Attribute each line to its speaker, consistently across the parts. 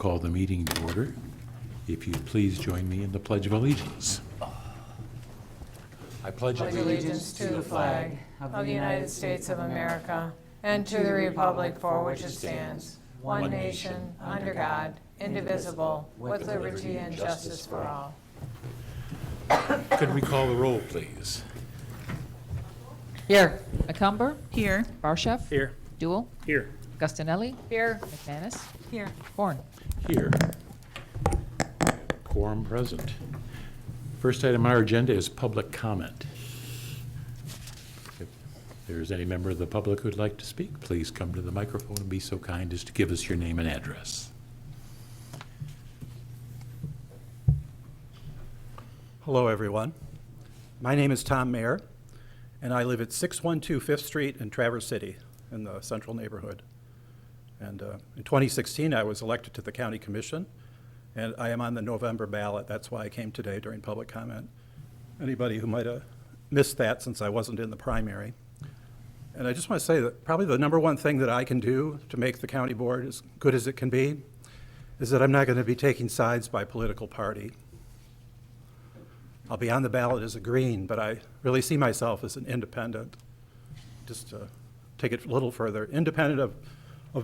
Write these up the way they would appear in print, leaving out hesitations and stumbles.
Speaker 1: call the meeting to order. If you'd please join me in the Pledge of Allegiance. I pledge
Speaker 2: Allegiance to the flag of the United States of America and to the republic for which it stands, one nation, under God, indivisible, with liberty and justice for all.
Speaker 1: Could we call the roll, please?
Speaker 3: Here. McCumber.
Speaker 4: Here.
Speaker 3: Barshev.
Speaker 5: Here.
Speaker 3: Dual.
Speaker 5: Here.
Speaker 3: Gustinelli.
Speaker 2: Here.
Speaker 3: McManus.
Speaker 4: Here.
Speaker 3: Horn.
Speaker 1: Here. Quorum present. First item on our agenda is public comment. If there's any member of the public who'd like to speak, please come to the microphone and be so kind as to give us your name and address.
Speaker 5: Hello, everyone. My name is Tom Mayer, and I live at 612 Fifth Street in Traverse City in the central neighborhood. And in 2016, I was elected to the county commission, and I am on the November ballot. That's why I came today during public comment. Anybody who might have missed that since I wasn't in the primary. And I just want to say that probably the number one thing that I can do to make the county board as good as it can be is that I'm not going to be taking sides by political party. I'll be on the ballot as a Green, but I really see myself as an independent. Just to take it a little further, independent of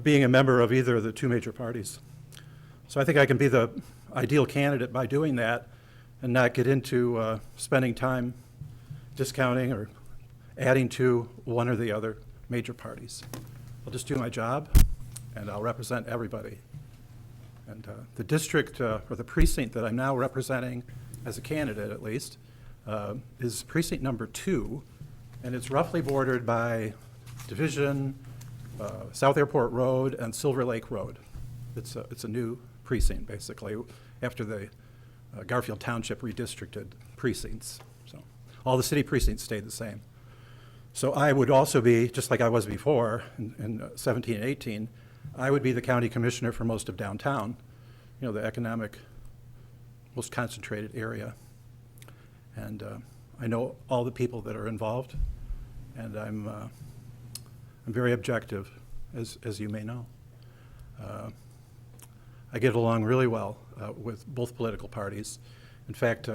Speaker 5: being a member of either of the two major parties. So I think I can be the ideal candidate by doing that and not get into spending time discounting or adding to one or the other major parties. I'll just do my job, and I'll represent everybody. And the district, or the precinct that I'm now representing, as a candidate at least, is precinct number 2, and it's roughly bordered by Division, South Airport Road, and Silver Lake Road. It's a new precinct, basically, after the Garfield Township redistricted precincts. So all the city precincts stayed the same. So I would also be, just like I was before in 17 and 18, I would be the county commissioner for most of downtown, you know, the economic most concentrated area. And I know all the people that are involved, and I'm very objective, as you may know. I get along really well with both political parties. In fact,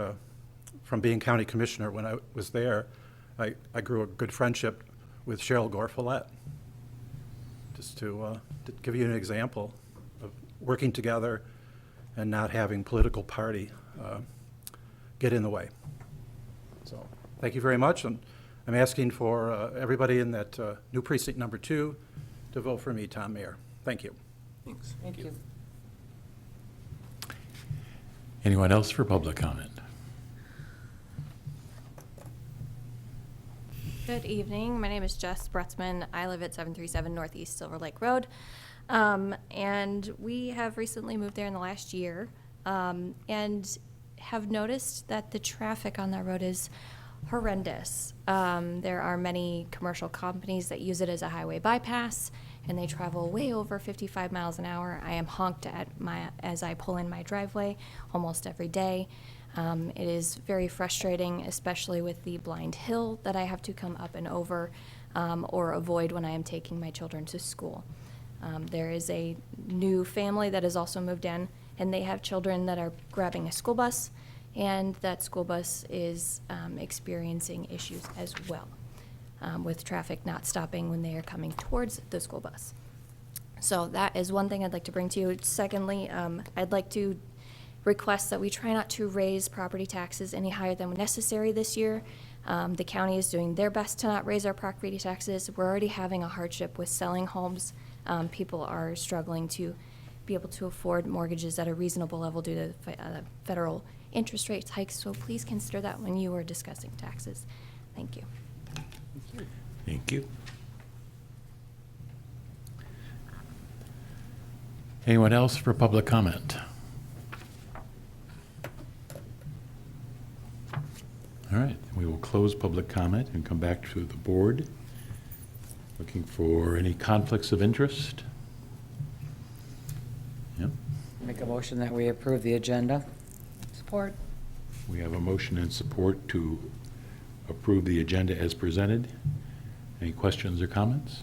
Speaker 5: from being county commissioner when I was there, I grew a good friendship with Cheryl Gore-Follett. Just to give you an example of working together and not having political party get in the way. So thank you very much, and I'm asking for everybody in that new precinct number 2 to vote for me, Tom Mayer. Thank you.
Speaker 1: Thanks.
Speaker 3: Thank you.
Speaker 1: Anyone else for public comment?
Speaker 6: Good evening. My name is Jess Bretzman. I live at 737 Northeast Silver Lake Road. And we have recently moved there in the last year and have noticed that the traffic on that road is horrendous. There are many commercial companies that use it as a highway bypass, and they travel way over 55 miles an hour. I am honked at as I pull in my driveway almost every day. It is very frustrating, especially with the blind hill that I have to come up and over or avoid when I am taking my children to school. There is a new family that has also moved in, and they have children that are grabbing a school bus, and that school bus is experiencing issues as well, with traffic not stopping when they are coming towards the school bus. So that is one thing I'd like to bring to you. Secondly, I'd like to request that we try not to raise property taxes any higher than necessary this year. The county is doing their best to not raise our property taxes. We're already having a hardship with selling homes. People are struggling to be able to afford mortgages at a reasonable level due to federal interest rate hikes. So please consider that when you are discussing taxes. Thank you.
Speaker 1: Thank you. Anyone else for public comment? All right, we will close public comment and come back to the board. Looking for any conflicts of interest? Yep.
Speaker 3: Make a motion that we approve the agenda.
Speaker 4: Support.
Speaker 1: We have a motion and support to approve the agenda as presented. Any questions or comments?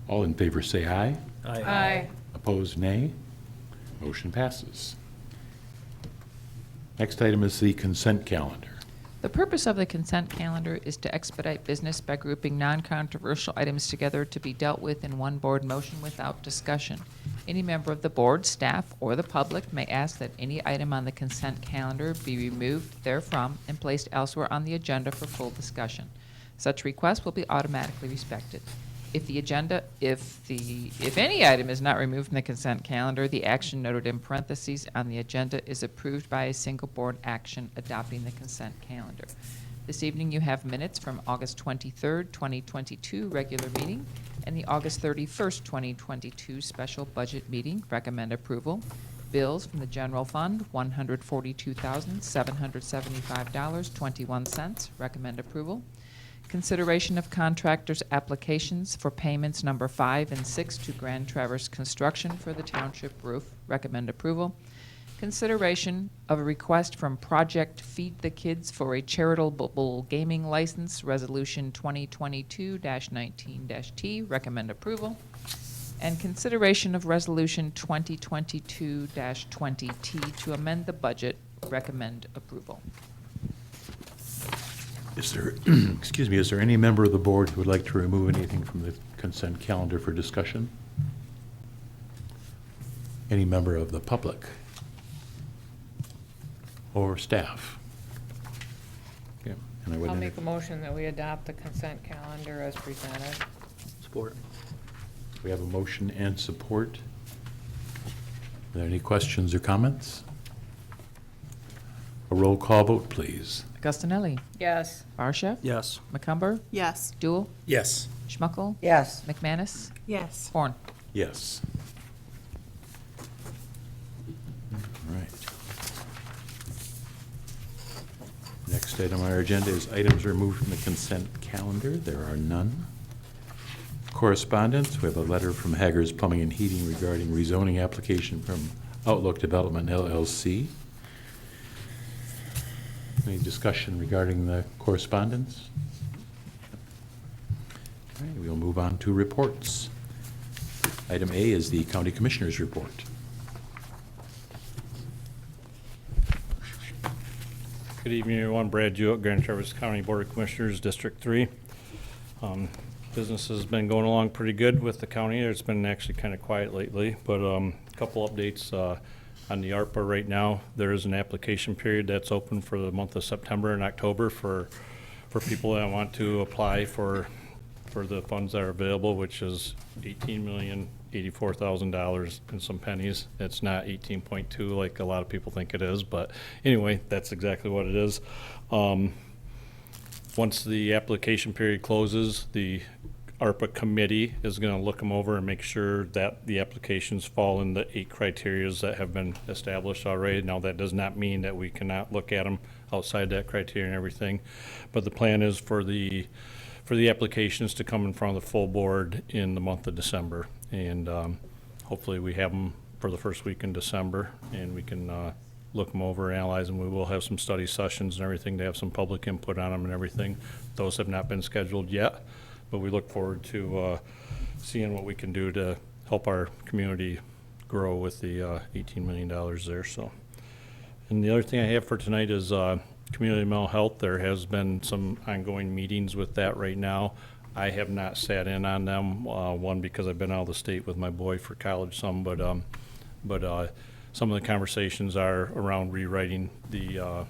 Speaker 1: All in favor say aye.
Speaker 2: Aye.
Speaker 1: Opposed, nay. Motion passes. Next item is the consent calendar.
Speaker 3: The purpose of the consent calendar is to expedite business by grouping non-controversial items together to be dealt with in one board motion without discussion. Any member of the board, staff, or the public may ask that any item on the consent calendar be removed therefrom and placed elsewhere on the agenda for full discussion. Such requests will be automatically respected. If any item is not removed from the consent calendar, the action noted in parentheses on the agenda is approved by a single board action adopting the consent calendar. This evening you have minutes from August 23rd, 2022 regular meeting and the August 31st, 2022 special budget meeting. Recommend approval. Bills from the general fund, $142,775.21. Recommend approval. Consideration of contractors' applications for payments number 5 and 6 to Grand Traverse Construction for the township roof. Recommend approval. Consideration of a request from Project Feed the Kids for a charitable gaming license, Resolution 2022-19-T. Recommend approval. And consideration of Resolution 2022-20T to amend the budget. Recommend approval.
Speaker 1: Is there, excuse me, is there any member of the board who would like to remove anything from the consent calendar for discussion? Any member of the public or staff? Okay, and I would
Speaker 2: I'll make a motion that we adopt the consent calendar as presented.
Speaker 5: Support.
Speaker 1: We have a motion and support. Are there any questions or comments? A roll call vote, please.
Speaker 3: Agustinelli.
Speaker 2: Yes.
Speaker 3: Barsha.
Speaker 5: Yes.
Speaker 3: McCumber.
Speaker 4: Yes.
Speaker 3: Duel.
Speaker 5: Yes.
Speaker 3: Schmuckel.
Speaker 4: Yes.
Speaker 3: McManus.
Speaker 4: Yes.
Speaker 3: Horn.
Speaker 1: Yes. All right. Next item on our agenda is items removed from the consent calendar. There are none. Correspondence, we have a letter from Haggard's Plumbing and Heating regarding rezoning application from Outlook Development LLC. Any discussion regarding the correspondence? All right, we'll move on to reports. Item A is the County Commissioner's report.
Speaker 7: Good evening, everyone. Brad Jewett, Grand Traverse County Board of Commissioners, District 3. Business has been going along pretty good with the county. It's been actually kind of quiet lately, but a couple updates on the ARPA right now. There is an application period that's open for the month of September and October for people that want to apply for the funds that are available, which is $18,084,000 and some pennies. It's not 18.2 like a lot of people think it is, but anyway, that's exactly what it is. Once the application period closes, the ARPA committee is going to look them over and make sure that the applications fall in the 8 criterias that have been established already. Now, that does not mean that we cannot look at them outside that criteria and everything, but the plan is for the applications to come in front of the full board in the month of December, and hopefully we have them for the first week in December, and we can look them over, analyze them. We will have some study sessions and everything to have some public input on them and everything. Those have not been scheduled yet, but we look forward to seeing what we can do to help our community grow with the $18 million there. So, and the other thing I have for tonight is community mental health. There has been some ongoing meetings with that right now. I have not sat in on them. One, because I've been out of the state with my boy for college some, but some of the conversations are around rewriting the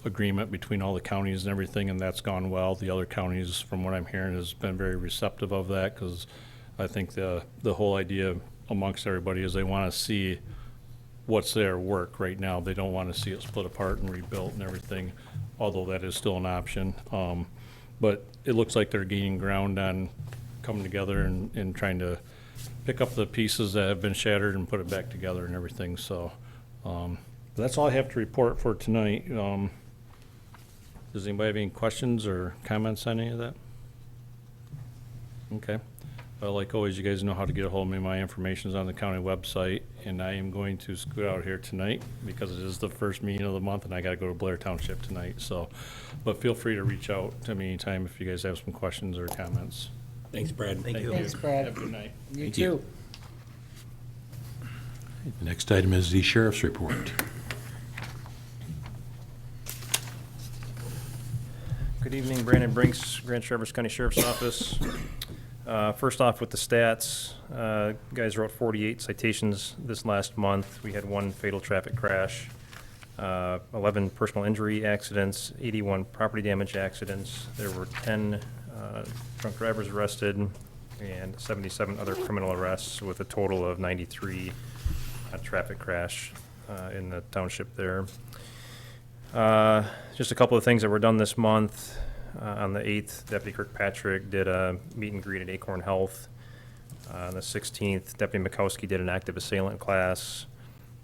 Speaker 7: agreement between all the counties and everything, and that's gone well. The other counties, from what I'm hearing, has been very receptive of that, because I think the whole idea amongst everybody is they want to see what's their work right now. They don't want to see it split apart and rebuilt and everything, although that is still an option. But it looks like they're gaining ground on coming together and trying to pick up the pieces that have been shattered and put it back together and everything. So that's all I have to report for tonight. Does anybody have any questions or comments on any of that? Okay. Like always, you guys know how to get a hold of me. My information is on the county website, and I am going to scoot out here tonight because it is the first meeting of the month, and I got to go to Blair Township tonight. So, but feel free to reach out to me anytime if you guys have some questions or comments.
Speaker 5: Thanks, Brad. Thank you.
Speaker 3: Thanks, Brad.
Speaker 7: Have a good night.
Speaker 3: You
Speaker 1: Thank
Speaker 3: too.
Speaker 1: you. The next item is the sheriff's report.
Speaker 4: Good evening, Brandon Brinks, Grand Traverse County Sheriff's Office. First off with the stats, guys wrote 48 citations this last month. We had 1 fatal traffic crash, 11 personal injury accidents, 81 property damage accidents. There were 10 drunk drivers arrested and 77 other criminal arrests with a total of 93 traffic crash in the township there. Just a couple of things that were done this month. On the 8th, Deputy Kirkpatrick did a meet and greet at Acorn Health. On the 16th, Deputy Mikowski did an active assailant class.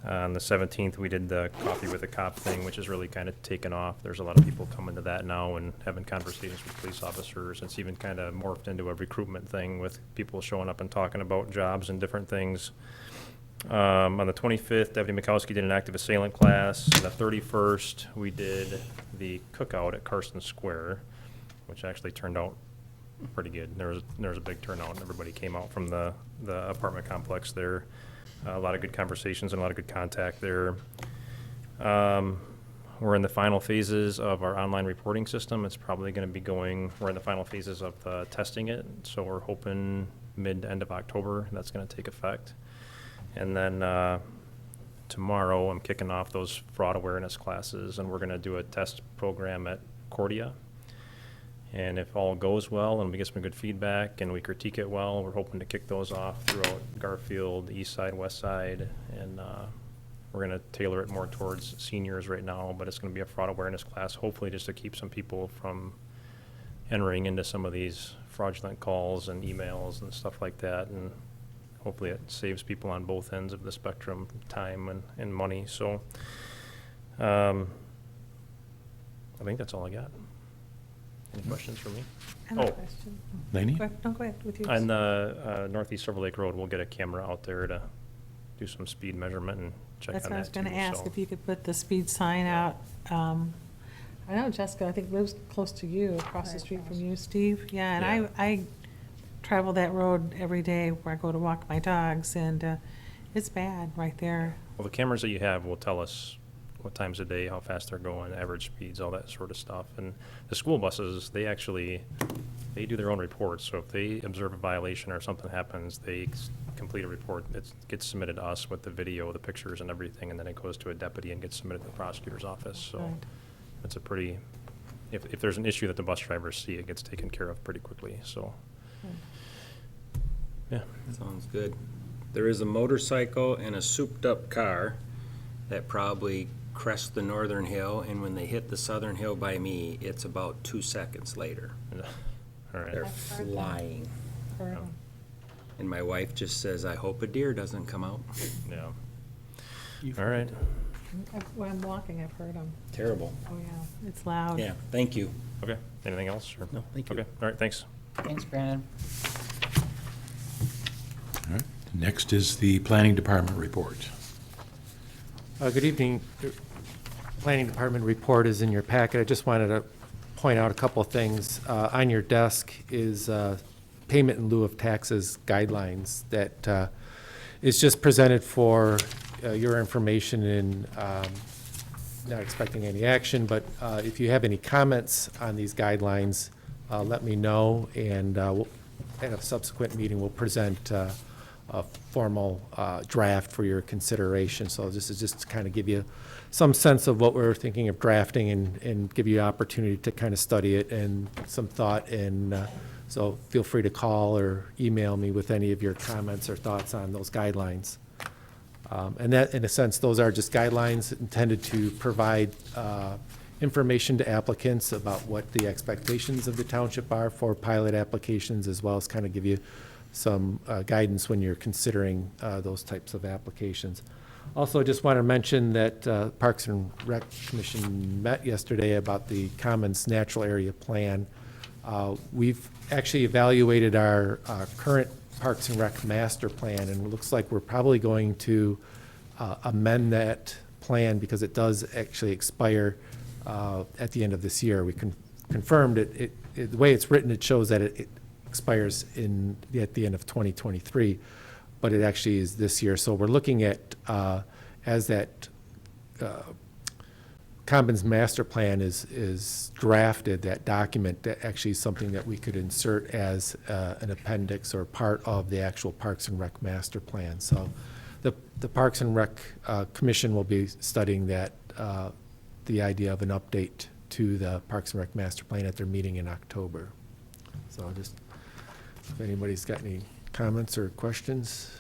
Speaker 4: On the 17th, we did the coffee with a cop thing, which has really kind of taken off. There's a lot of people coming to that now and having conversations with police officers. It's even kind of morphed into a recruitment thing with people showing up and talking about jobs and different things. On the 25th, Deputy Mikowski did an active assailant class. On the 31st, we did the cookout at Carson Square, which actually turned out pretty good. There was a big turnout, and everybody came out from the apartment complex there. A lot of good conversations and a lot of good contact there. We're in the final phases of our online reporting system. It's probably going to be we're in the final phases of testing it, so we're hoping mid to end of October that's going to take effect. And then tomorrow I'm kicking off those fraud awareness classes, and we're going to do a test program at Cordia. And if all goes well and we get some good feedback and we critique it well, we're hoping to kick those off throughout Garfield, east side, west side. And we're going to tailor it more towards seniors right now, but it's going to be a fraud awareness class, hopefully just to keep some people from entering into some of these fraudulent calls and emails and stuff like that. And hopefully it saves people on both ends of the spectrum, time and money. So I think that's all I got. Any questions for me?
Speaker 2: I have a
Speaker 4: Oh.
Speaker 2: question.
Speaker 1: Laney?
Speaker 2: Go ahead with yours.
Speaker 4: On the northeast Silver Lake Road, we'll get a camera out there to do some speed measurement and check
Speaker 2: That's
Speaker 4: on
Speaker 2: what I was
Speaker 4: that
Speaker 2: going to
Speaker 4: too,
Speaker 2: ask,
Speaker 4: so.
Speaker 2: if you could put the speed sign out. I know Jessica, I think, lives close to you, across the street from you, Steve. Yeah, and
Speaker 4: Yeah.
Speaker 2: I travel that road every day where I go to walk my dogs, and it's bad right there.
Speaker 4: Well, the cameras that you have will tell us what times of day, how fast they're going, average speeds, all that sort of stuff. And the school buses, they do their own reports. So if they observe a violation or something happens, they complete a report. It gets submitted to us with the video, the pictures and everything, and then it goes to a deputy and gets submitted to the prosecutor's office. So
Speaker 2: Right.
Speaker 4: it's a pretty, if there's an issue that the bus drivers see, it gets taken care of pretty quickly, so. Yeah.
Speaker 8: Sounds good. There is a motorcycle and a souped-up car that probably crest the northern hill, and when they hit the southern hill by me, it's about 2 seconds later.
Speaker 4: All right.
Speaker 8: They're flying.
Speaker 2: Heard 'em.
Speaker 8: And my wife just says, I hope a deer doesn't come out.
Speaker 4: Yeah. All right.
Speaker 2: When I'm walking, I've heard them.
Speaker 8: Terrible.
Speaker 2: Oh, yeah, it's loud.
Speaker 8: Yeah, thank you.
Speaker 4: Okay. Anything else? Or-
Speaker 8: No, thank you.
Speaker 4: Okay. All right. Thanks.
Speaker 9: Thanks, Brandon.
Speaker 1: All right. Next is the planning department report.
Speaker 10: Good evening. The Planning Department report is in your packet. I just wanted to point out a couple of things. On your desk is payment in lieu of taxes guidelines that is just presented for your information, and not expecting any action, but if you have any comments on these guidelines, let me know, and at a subsequent meeting, we'll present a formal draft for your consideration. So this is just to kind of give you some sense of what we're thinking of drafting, and give you an opportunity to kind of study it and some thought. And so feel free to call or email me with any of your comments or thoughts on those guidelines. And that, in a sense, those are just guidelines intended to provide information to applicants about what the expectations of the township are for pilot applications, as well as kind of give you some guidance when you're considering those types of applications. Also, just want to mention that Parks and Rec Commission met yesterday about the Commons Natural Area Plan. We've actually evaluated our current Parks and Rec Master Plan, and it looks like we're probably going to amend that plan, because it does actually expire at the end of this year. We confirmed it. The way it's written, it shows that it expires at the end of 2023. but it actually is this year. So we're looking at, as that Commons Master Plan is drafted, that document, that actually is something that we could insert as an appendix or part of the actual Parks and Rec Master Plan. So the Parks and Rec Commission will be studying that, the idea of an update to the Parks and Rec Master Plan at their meeting in October. So just, if anybody's got any comments or questions.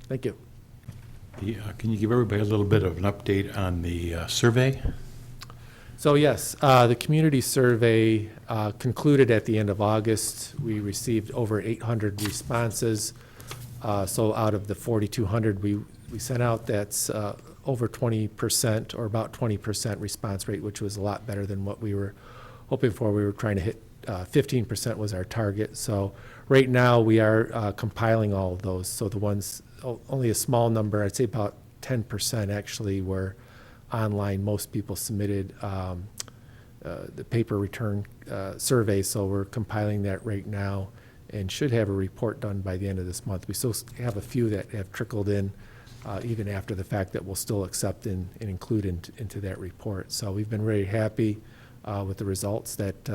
Speaker 10: Thank you.
Speaker 1: Can you give everybody a little bit of an update on the survey?
Speaker 10: So yes, the community survey concluded at the end of August. We received over 800 responses. So out of the 4,200 we sent out, that's over 20% or about 20% response rate, which was a lot better than what we were hoping for. We were trying to hit 15% was our target. So right now we are compiling all of those. So the ones, only a small number, I'd say about 10% actually were online. Most people submitted the paper return survey, so we're compiling that right now and should have a report done by the end of this month. We still have a few that have trickled in even after the fact that we'll still accept and include into that report. So we've been very happy with the results that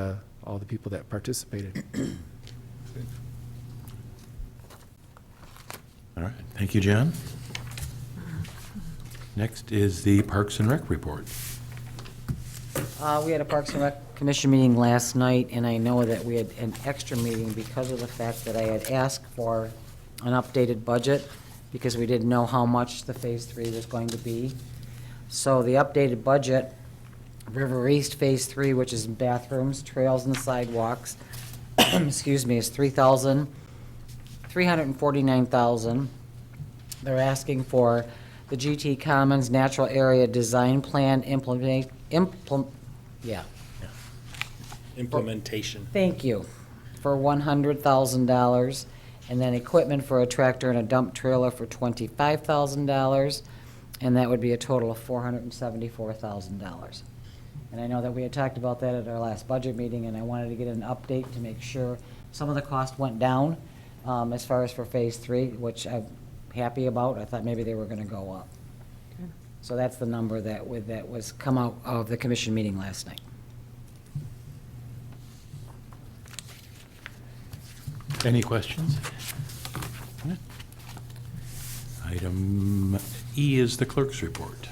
Speaker 10: all the people that participated.
Speaker 1: All right, thank you, John. Next is the Parks and Rec report.
Speaker 9: We had a Parks and Rec Commission meeting last night, and I know that we had an extra meeting because of the fact that I had asked for an updated budget, because we didn't know how much the Phase 3 was going to be. So the updated budget, River East Phase 3, which is bathrooms, trails, and sidewalks, excuse me, is $349,000. They're asking for the GT Commons Natural Area Design Plan
Speaker 8: Implementation.
Speaker 9: Thank you, for $100,000, and then equipment for a tractor and a dump trailer for $25,000, and that would be a total of $474,000. And I know that we had talked about that at our last budget meeting, and I wanted to get an update to make sure some of the cost went down as far as for Phase 3, which I'm happy about. I thought maybe they were gonna go up. So that's the number that was come out of the commission meeting last night.
Speaker 1: Any questions? Item E is the clerk's report.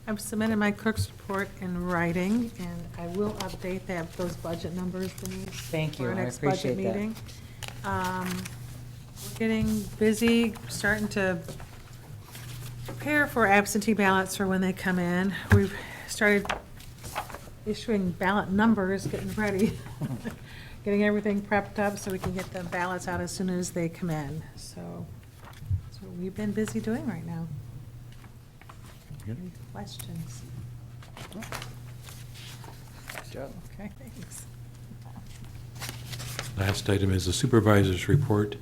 Speaker 2: I've submitted my clerk's report in writing, and I will update those budget numbers, Denise.
Speaker 9: Thank you,
Speaker 2: For our
Speaker 9: I
Speaker 2: next budget
Speaker 9: appreciate that.
Speaker 2: meeting. We're getting busy, starting to prepare for absentee ballots for when they come in. We've started issuing ballot numbers, getting ready, getting everything prepped up so we can get the ballots out as soon as they come in. So that's what we've been busy doing right now.
Speaker 1: Good.
Speaker 2: Any questions?
Speaker 9: Joe?
Speaker 2: Okay, thanks.
Speaker 1: Last item is the supervisor's report.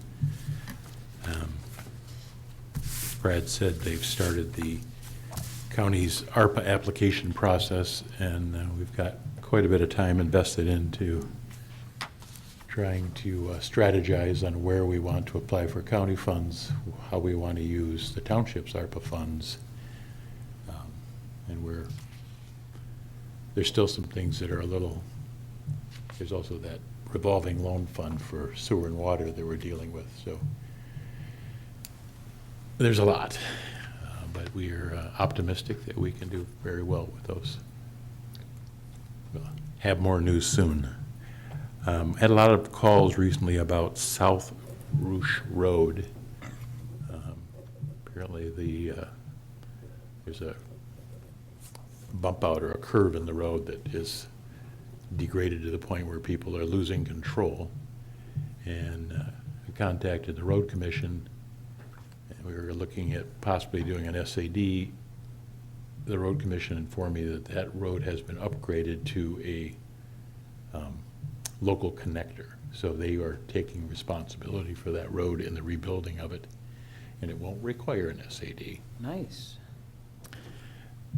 Speaker 1: Brad said they've started the county's ARPA application process, and we've got quite a bit of time invested into trying to strategize on where we want to apply for county funds, how we want to use the township's ARPA funds. And there's still some things that are a little, there's also that revolving loan fund for sewer and water that we're dealing with, so there's a lot, but we are optimistic that we can do very well with those. We'll have more news soon. Had a lot of calls recently about South Ruche Road. Apparently there's a bump out or a curve in the road that is degraded to the point where people are losing control. And I contacted the road commission, and we were looking at possibly doing an SAD. The road commission informed me that that road has been upgraded to a local connector. So they are taking responsibility for that road and the rebuilding of it, and it won't require an SAD.
Speaker 9: Nice.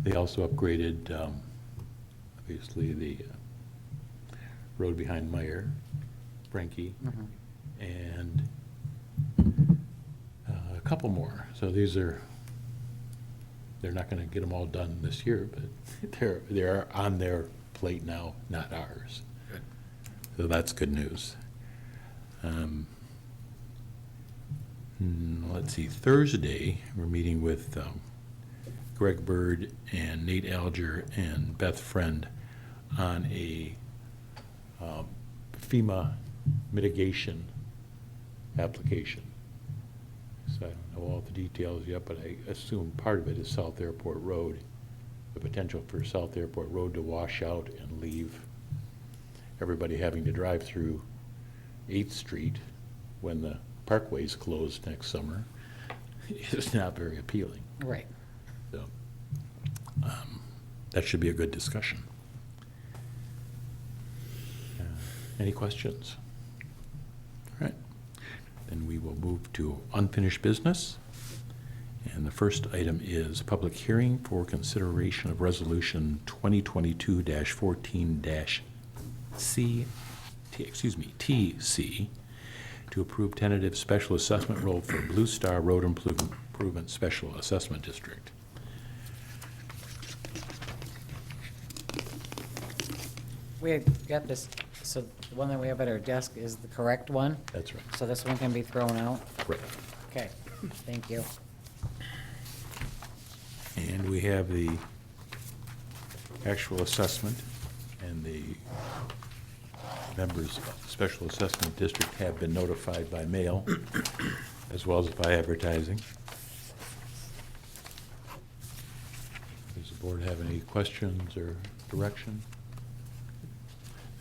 Speaker 1: They also upgraded, obviously, the road behind Meyer, Frankie, and a couple more. So they're not going to get them all done this year, but they're on their plate now, not ours. So that's good news. Let's see, Thursday, we're meeting with Greg Bird and Nate Alger and Beth Friend on a FEMA mitigation application. So I don't know all the details yet, but I assume part of it is South Airport Road, the potential for South Airport Road to wash out and leave everybody having to drive through 8th Street when the parkway's closed next summer is not very appealing.
Speaker 9: Right.
Speaker 1: So that should be a good discussion. Any questions? All right. Then we will move to unfinished business. And the first item is public hearing for consideration of resolution 2022-14-TC to approve tentative special assessment role for Blue Star Road Improvement Special Assessment District.
Speaker 9: We got this, so the one that we have at our desk is the correct one?
Speaker 1: That's right.
Speaker 9: So this one can be thrown out?
Speaker 1: Correct.
Speaker 9: Okay, thank you.
Speaker 1: And we have the actual assessment, and the members of the Special Assessment District have been notified by mail, as well as by advertising. Does the board have any questions or direction?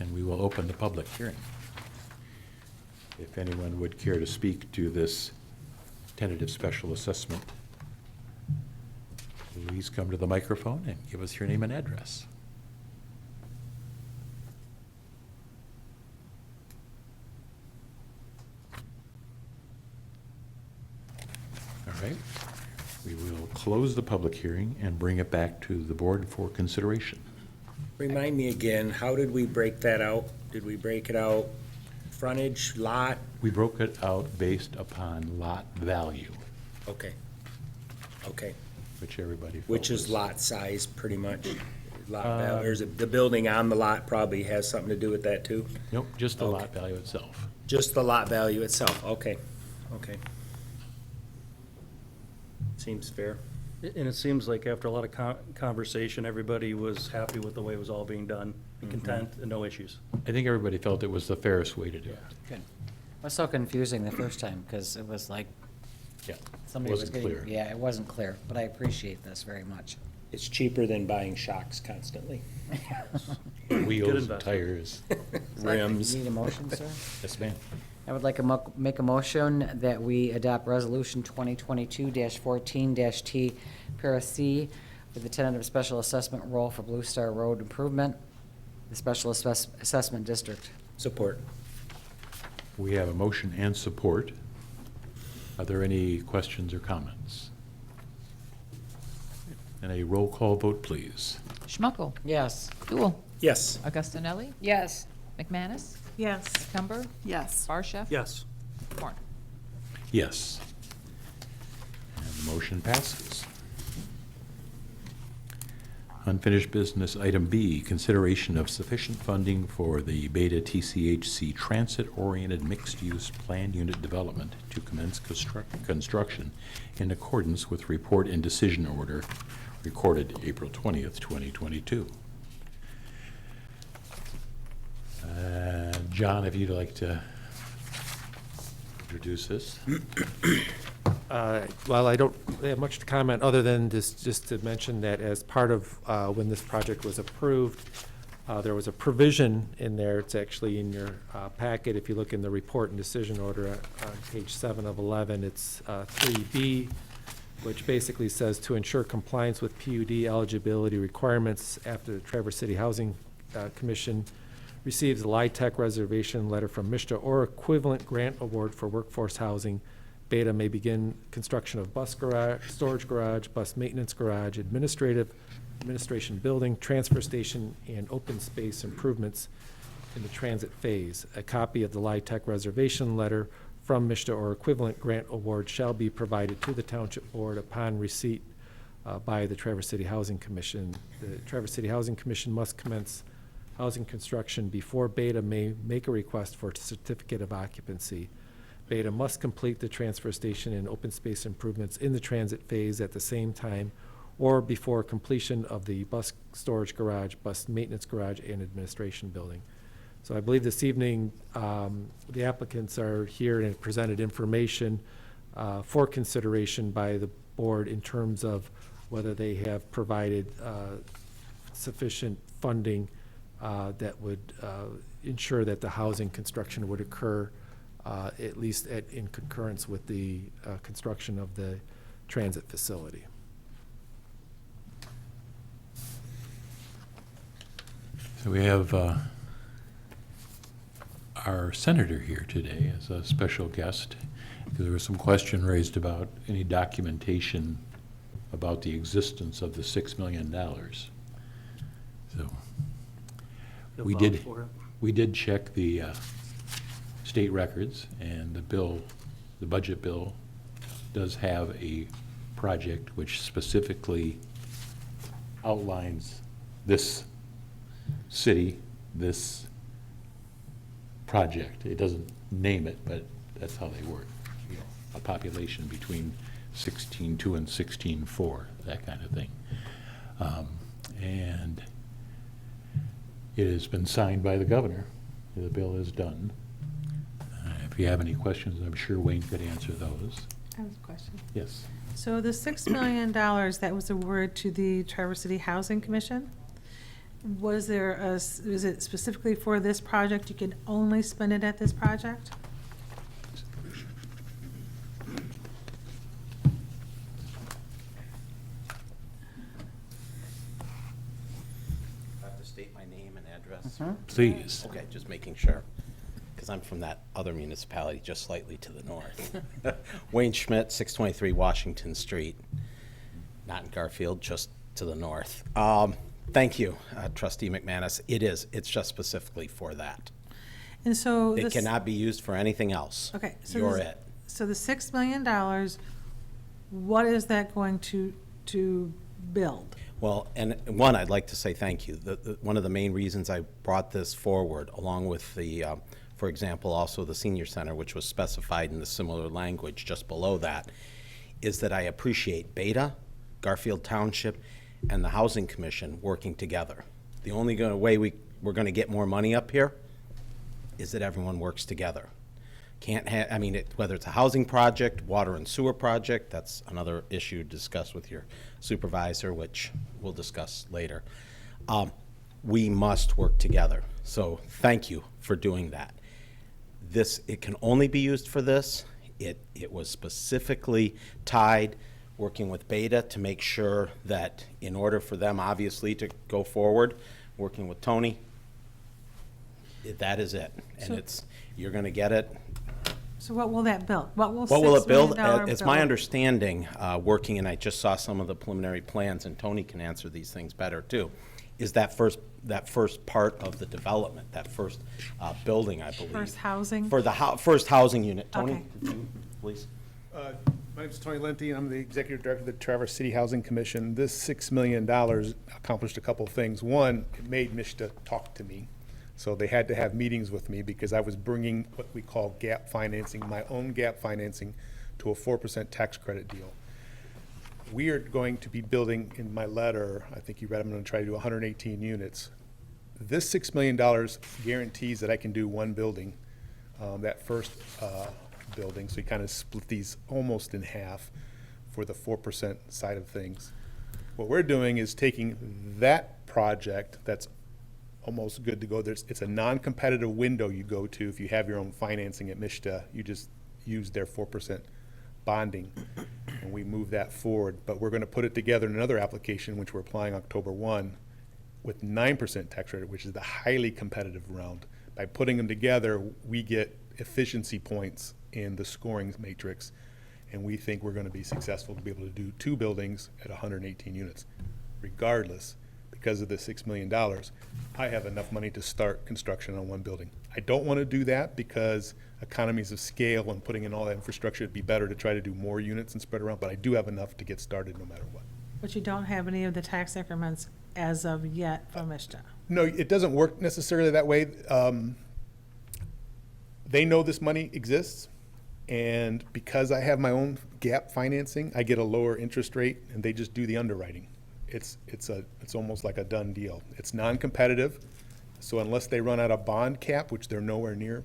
Speaker 1: And we will open the public hearing. If anyone would care to speak to this tentative special assessment, please come to the microphone and give us your name and address. All right. We will close the public hearing and bring it back to the board for consideration.
Speaker 8: Remind me again, how did we break that out? Did we break it out frontage, lot?
Speaker 1: We broke it out based upon lot value,
Speaker 8: Okay. Okay.
Speaker 1: which everybody felt
Speaker 8: Which is
Speaker 1: was-
Speaker 8: lot size, pretty much? Lot value, or is it the building on the lot probably has something to do with that too?
Speaker 1: Nope, just the
Speaker 8: Okay.
Speaker 1: lot value itself.
Speaker 8: Just the lot value itself, okay, okay. Seems fair.
Speaker 11: And it seems like after a lot of conversation, everybody was happy with the way it was all being done, and content, and no issues.
Speaker 1: I think everybody felt it was the fairest way to do it.
Speaker 9: Good. It was so confusing the first time, because it was like,
Speaker 1: Yeah,
Speaker 9: somebody was
Speaker 1: wasn't
Speaker 9: getting.
Speaker 1: clear.
Speaker 9: Yeah, it wasn't clear, but I appreciate this very much.
Speaker 8: It's cheaper than buying shocks constantly.
Speaker 1: Wheels and
Speaker 11: investment.
Speaker 1: tires.
Speaker 8: Rims.
Speaker 9: You need a motion, sir?
Speaker 1: Yes, ma'am.
Speaker 9: I would like to make a motion that we adopt Resolution 2022-14-T, Para C, for the tentative special assessment role for Blue Star Road Improvement, the Special Assessment District.
Speaker 8: Support.
Speaker 1: We have a motion and support. Are there any questions or comments? And a roll call vote, please.
Speaker 3: Schmuckel.
Speaker 9: Yes.
Speaker 3: Dool.
Speaker 8: Yes.
Speaker 3: Augustinelli.
Speaker 2: Yes.
Speaker 3: McManus.
Speaker 2: Yes.
Speaker 3: Cumber.
Speaker 2: Yes.
Speaker 3: Barshef.
Speaker 11: Yes.
Speaker 3: Horn.
Speaker 1: Yes. And the motion passes. Unfinished business, item B, consideration of sufficient funding for the Beta TCHC transit-oriented mixed-use planned unit development to commence construction in accordance with report and decision order recorded April 20th, 2022. John, if you'd like to introduce this.
Speaker 10: Well, I don't have much to comment, other than just to mention that as part of when this project was approved, there was a provision in there, it's actually in your packet, if you look in the report and decision order on page 7 of 11, it's 3B, which basically says to ensure compliance with PUD eligibility requirements after the Traverse City Housing Commission receives a LIHTC reservation letter from MISTA or equivalent grant award for workforce housing, Beta may begin construction of bus garage, storage garage, bus maintenance garage, administration building, transfer station, and open space improvements in the transit phase. A copy of the LIHTC reservation letter from MISTA or equivalent grant award shall be provided to the Township Board upon receipt by the Traverse City Housing Commission. The Traverse City Housing Commission must commence housing construction before Beta may make a request for a certificate of occupancy. Beta must complete the transfer station and open space improvements in the transit phase at the same time or before completion of the bus storage garage, bus maintenance garage, and administration building. So I believe this evening, the applicants are here and presented information for consideration by the board in terms of whether they have provided sufficient funding that would ensure that the housing construction would occur at least in concurrence with the construction of the transit facility.
Speaker 1: So we have our senator here today as a special guest. There was some question raised about any documentation about the existence of the $6 million. So we did check the state records, and the budget bill does have a project which specifically outlines this city, this project. It doesn't name it, but that's how they work. You know, a population between 16.2 and 16.4, that kind of thing. And it has been signed by the governor. The bill is done. If you have any questions, I'm sure Wayne could answer those.
Speaker 2: I have a question.
Speaker 1: Yes.
Speaker 2: So the $6 million that was awarded to the Traverse City Housing Commission, was it specifically for this project? You can only spend it at this project?
Speaker 12: I have to state my name and address?
Speaker 1: Please.
Speaker 12: Okay, just making sure, because I'm from that other municipality just slightly to the north. Wayne Schmidt, 623 Washington Street, not in Garfield, just to the north. Thank you, Trustee McManus. It's just specifically for that.
Speaker 2: And so
Speaker 12: It cannot be used for anything else.
Speaker 2: Okay. So
Speaker 12: You're it.
Speaker 2: So the $6 million, what is that going to build?
Speaker 12: Well, and one, I'd like to say thank you. One of the main reasons I brought this forward, along with the, for example, also the senior center, which was specified in the similar language just below that, is that I appreciate Beta, Garfield Township, and the Housing Commission working together. The only way we're going to get more money up here is that everyone works together. Can't have, I mean, whether it's a housing project, water and sewer project, that's another issue to discuss with your supervisor, which we'll discuss later. We must work together. So thank you for doing that. It can only be used for this. It was specifically tied, working with Beta to make sure that in order for them, obviously, to go forward, working with Tony, that is it. And you're going to get it.
Speaker 2: So what will that build? What will
Speaker 12: it build?
Speaker 2: $6 million
Speaker 12: It's my understanding, working, and I just saw some of the preliminary plans, and Tony can answer these things better too, is that first part of the development, that first building, I believe.
Speaker 2: First housing?
Speaker 12: For the first housing unit. Tony,
Speaker 2: Okay.
Speaker 12: could you please?
Speaker 13: My name is Tony Lenti, and I'm the Executive Director of the Traverse City Housing Commission. This $6 million accomplished a couple of things. One, it made MISTA talk to me. So they had to have meetings with me because I was bringing what we call gap financing, my own gap financing, to a 4% tax credit deal. We are going to be building, in my letter, I think you read, I'm going to try to do 118 units. This $6 million guarantees that I can do one building, that first building. So you kind of split these almost in half for the 4% side of things. What we're doing is taking that project that's almost good to go. It's a non-competitive window you go to if you have your own financing at MISTA. You just use their 4% bonding, and we move that forward. But we're going to put it together in another application, which we're applying October 1, with 9% tax credit, which is the highly competitive round. By putting them together, we get efficiency points in the scoring matrix, and we think we're going to be successful to be able to do two buildings at 118 units, regardless, because of the $6 million, I have enough money to start construction on one building. I don't want to do that because economies of scale and putting in all that infrastructure, it'd be better to try to do more units and spread around, but I do have enough to get started no matter what.
Speaker 2: But you don't have any of the tax increments as of yet from ISTA?
Speaker 13: No, it doesn't work necessarily that way. They know this money exists, and because I have my own gap financing, I get a lower interest rate, and they just do the underwriting. It's almost like a done deal. It's non-competitive, so unless they run out of bond cap, which they're nowhere near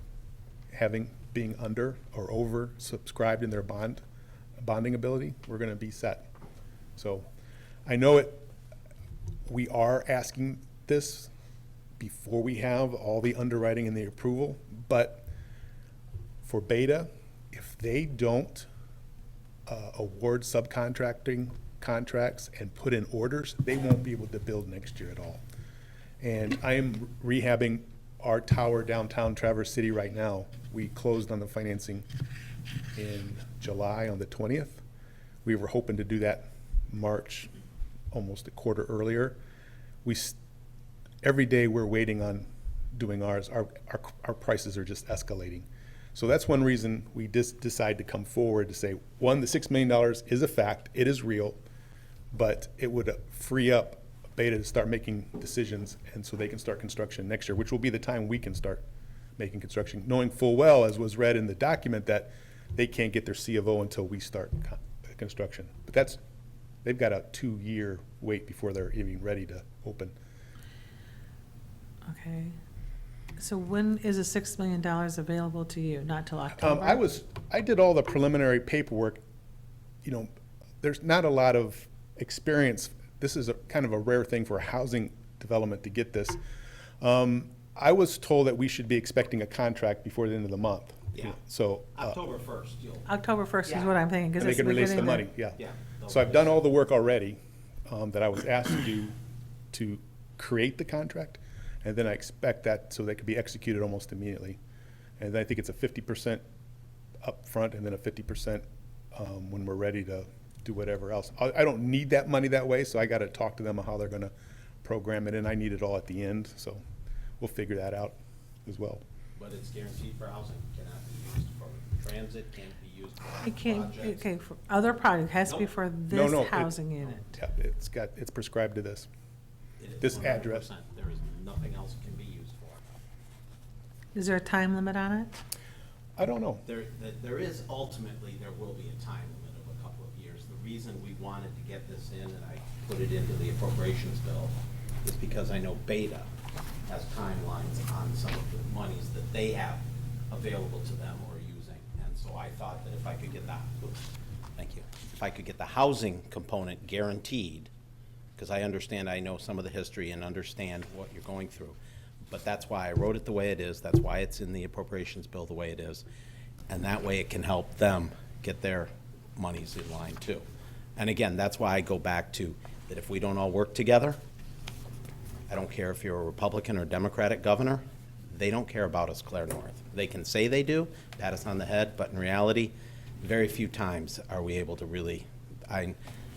Speaker 13: being under or over subscribed in their bonding ability, we're gonna be set. So I know we are asking this before we have all the underwriting and the approval, but for Beta, if they don't award subcontracting contracts and put in orders, they won't be able to build next year at all. And I am rehabbing our tower downtown Traverse City right now. We closed on the financing in July on the 20th. We were hoping to do that March, almost a quarter earlier. Every day we're waiting on doing ours. Our prices are just escalating. So that's one reason we decide to come forward to say, one, the $6 million is a fact, it is real, but it would free up Beta to start making decisions, and so they can start construction next year, which will be the time we can start making construction, knowing full well, as was read in the document, that they can't get their C of O until we start construction. But they've got a 2-year wait before they're even ready to open.
Speaker 2: Okay. So when is the $6 million available to you? Not till October?
Speaker 13: I did all the preliminary paperwork. You know, there's not a lot of experience. This is kind of a rare thing for a housing development to get this. I was told that we should be expecting a contract before the end of the month.
Speaker 12: Yeah.
Speaker 13: So.
Speaker 12: October 1st,
Speaker 2: October 1st is what I'm thinking. 'Cause
Speaker 13: And they
Speaker 2: it's
Speaker 13: can
Speaker 2: the
Speaker 13: release the
Speaker 2: beginning
Speaker 13: money, yeah.
Speaker 12: Yeah.
Speaker 13: So I've done all the work already that I was asked to do to create the contract. And then I expect that so they could be executed almost immediately. And then I think it's a 50% upfront and then a 50% when we're ready to do whatever else. I don't need that money that way, so I got to talk to them on how they're going to program it, and I need it all at the end. So we'll figure that out as well.
Speaker 12: But it's guaranteed for housing, cannot be used for transit, can't be used for
Speaker 2: It can't,
Speaker 12: projects.
Speaker 2: okay, for other projects, it has to be for this
Speaker 13: No,
Speaker 2: housing unit.
Speaker 13: Yeah, it's prescribed to this.
Speaker 12: It is
Speaker 13: This
Speaker 12: 100%.
Speaker 13: address.
Speaker 12: There is nothing else it can be used for.
Speaker 2: Is there a time limit on it?
Speaker 13: I don't know.
Speaker 12: There is ultimately, there will be a time limit of a couple of years. The reason we wanted to get this in, and I put it into the appropriations bill, is because I know Beta has timelines on some of the monies that they have available to them or using. And so I thought that if I could get if I could get the housing component guaranteed, because I know some of the history and understand what you're going through. But that's why I wrote it the way it is. That's why it's in the appropriations bill the way it is. And that way it can help them get their monies in line too. And again, that's why I go back to that if we don't all work together, I don't care if you're a Republican or Democratic governor, they don't care about us Claire North. They can say they do, pat us on the head, but in reality, very few times are we able to really, I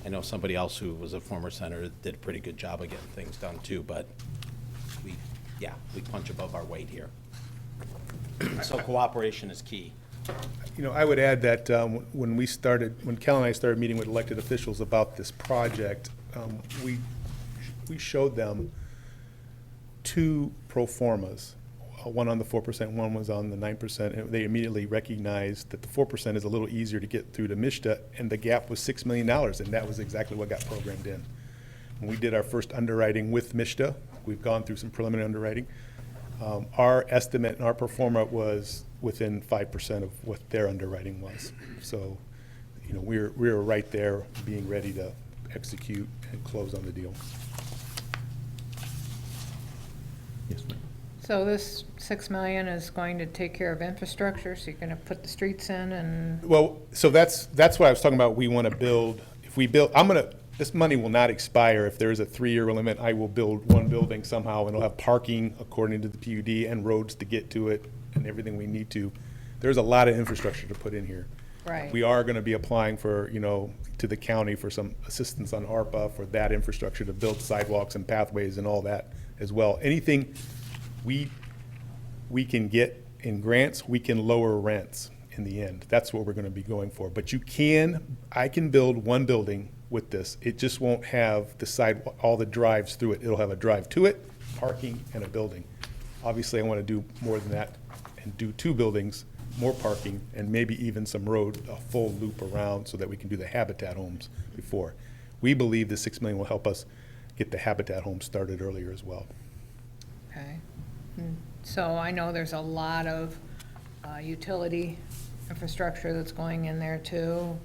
Speaker 12: know somebody else who was a former senator did a pretty good job of getting things done too, but we punch above our weight here. So cooperation is key.
Speaker 13: You know, I would add that when Cal and I started meeting with elected officials about this project, we showed them 2 pro formas, one on the 4%, one was on the 9%, and they immediately recognized that the 4% is a little easier to get through to MISTA, and the gap was $6 million, and that was exactly what got programmed in. When we did our first underwriting with MISTA, we've gone through some preliminary underwriting. Our estimate and our pro forma was within 5% of what their underwriting was. So, you know, we were right there being ready to execute and close on the deal. Yes, ma'am.
Speaker 2: So this $6 million is going to take care of infrastructure, so you're going to put the streets in and,
Speaker 13: Well, so that's what I was talking about. We want to build, if we build, this money will not expire. If there's a 3-year limit, I will build one building somehow, and it'll have parking according to the PUD and roads to get to it and everything we need to. There's a lot of infrastructure to put in here.
Speaker 2: Right.
Speaker 13: We are gonna be applying for, to the county for some assistance on ARPA for that infrastructure to build sidewalks and pathways and all that as well. Anything we can get in grants, we can lower rents in the end. That's what we're gonna be going for. But I can build one building with this. It just won't have all the drives through it. It'll have a drive to it, parking, and a building. Obviously, I wanna do more than that and do 2 buildings, more parking, and maybe even some road, a full loop around so that we can do the Habitat homes before. We believe the 6 million will help us get the Habitat homes started earlier as well.
Speaker 2: Okay. So I know there's a lot of utility infrastructure that's going in there too.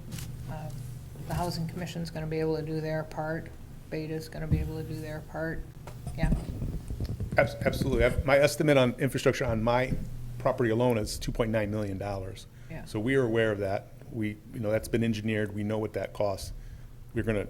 Speaker 2: The Housing Commission's gonna be able to do their part. Beta's gonna be able to do their part. Yeah.
Speaker 13: Absolutely. My estimate on infrastructure on my property alone is $2.9 million.
Speaker 2: Yeah.
Speaker 13: So we are aware of that. That's been engineered. We know what that costs. We're gonna,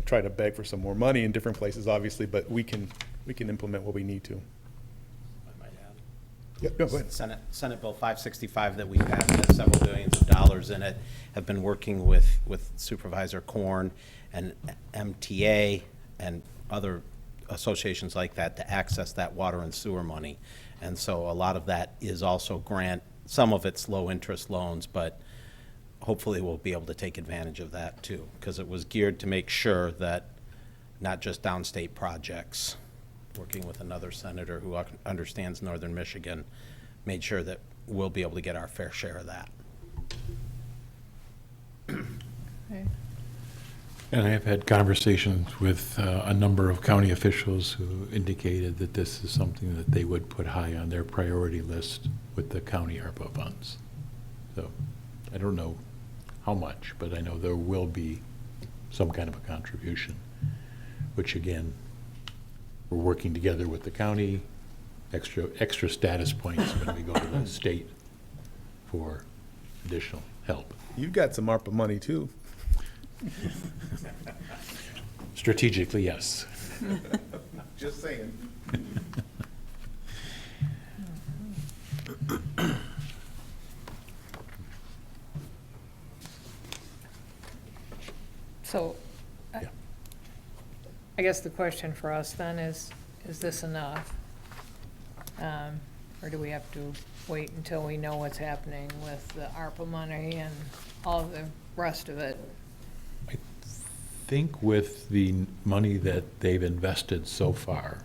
Speaker 13: try to beg for some more money in different places, obviously, but we can implement what we need to.
Speaker 12: I might add.
Speaker 13: Yep, no, go ahead.
Speaker 12: Senate Bill 565 that we've had has several billions of dollars in it, have been working with Supervisor Korn and MTA and other associations like that to access that water and sewer money. And so a lot of that is also grant, some of it's low-interest loans, but hopefully we'll be able to take advantage of that too, because it was geared to make sure that not just downstate projects, working with another senator who understands northern Michigan, made sure that we'll be able to get our fair share of that.
Speaker 2: Okay.
Speaker 1: And I have had conversations with a number of county officials who indicated that this is something that they would put high on their priority list with the county ARPA funds. So I don't know how much, but I know there will be some kind of a contribution, which again, we're working together with the county, extra status points when we go to the state for additional help.
Speaker 13: You've got some ARPA money too.
Speaker 1: Strategically, yes.
Speaker 13: Just saying.
Speaker 2: So,
Speaker 1: Yeah.
Speaker 2: I guess the question for us then is this enough? Or do we have to wait until we know what's happening with the ARPA money and all of the rest of it?
Speaker 1: I think with the money that they've invested so far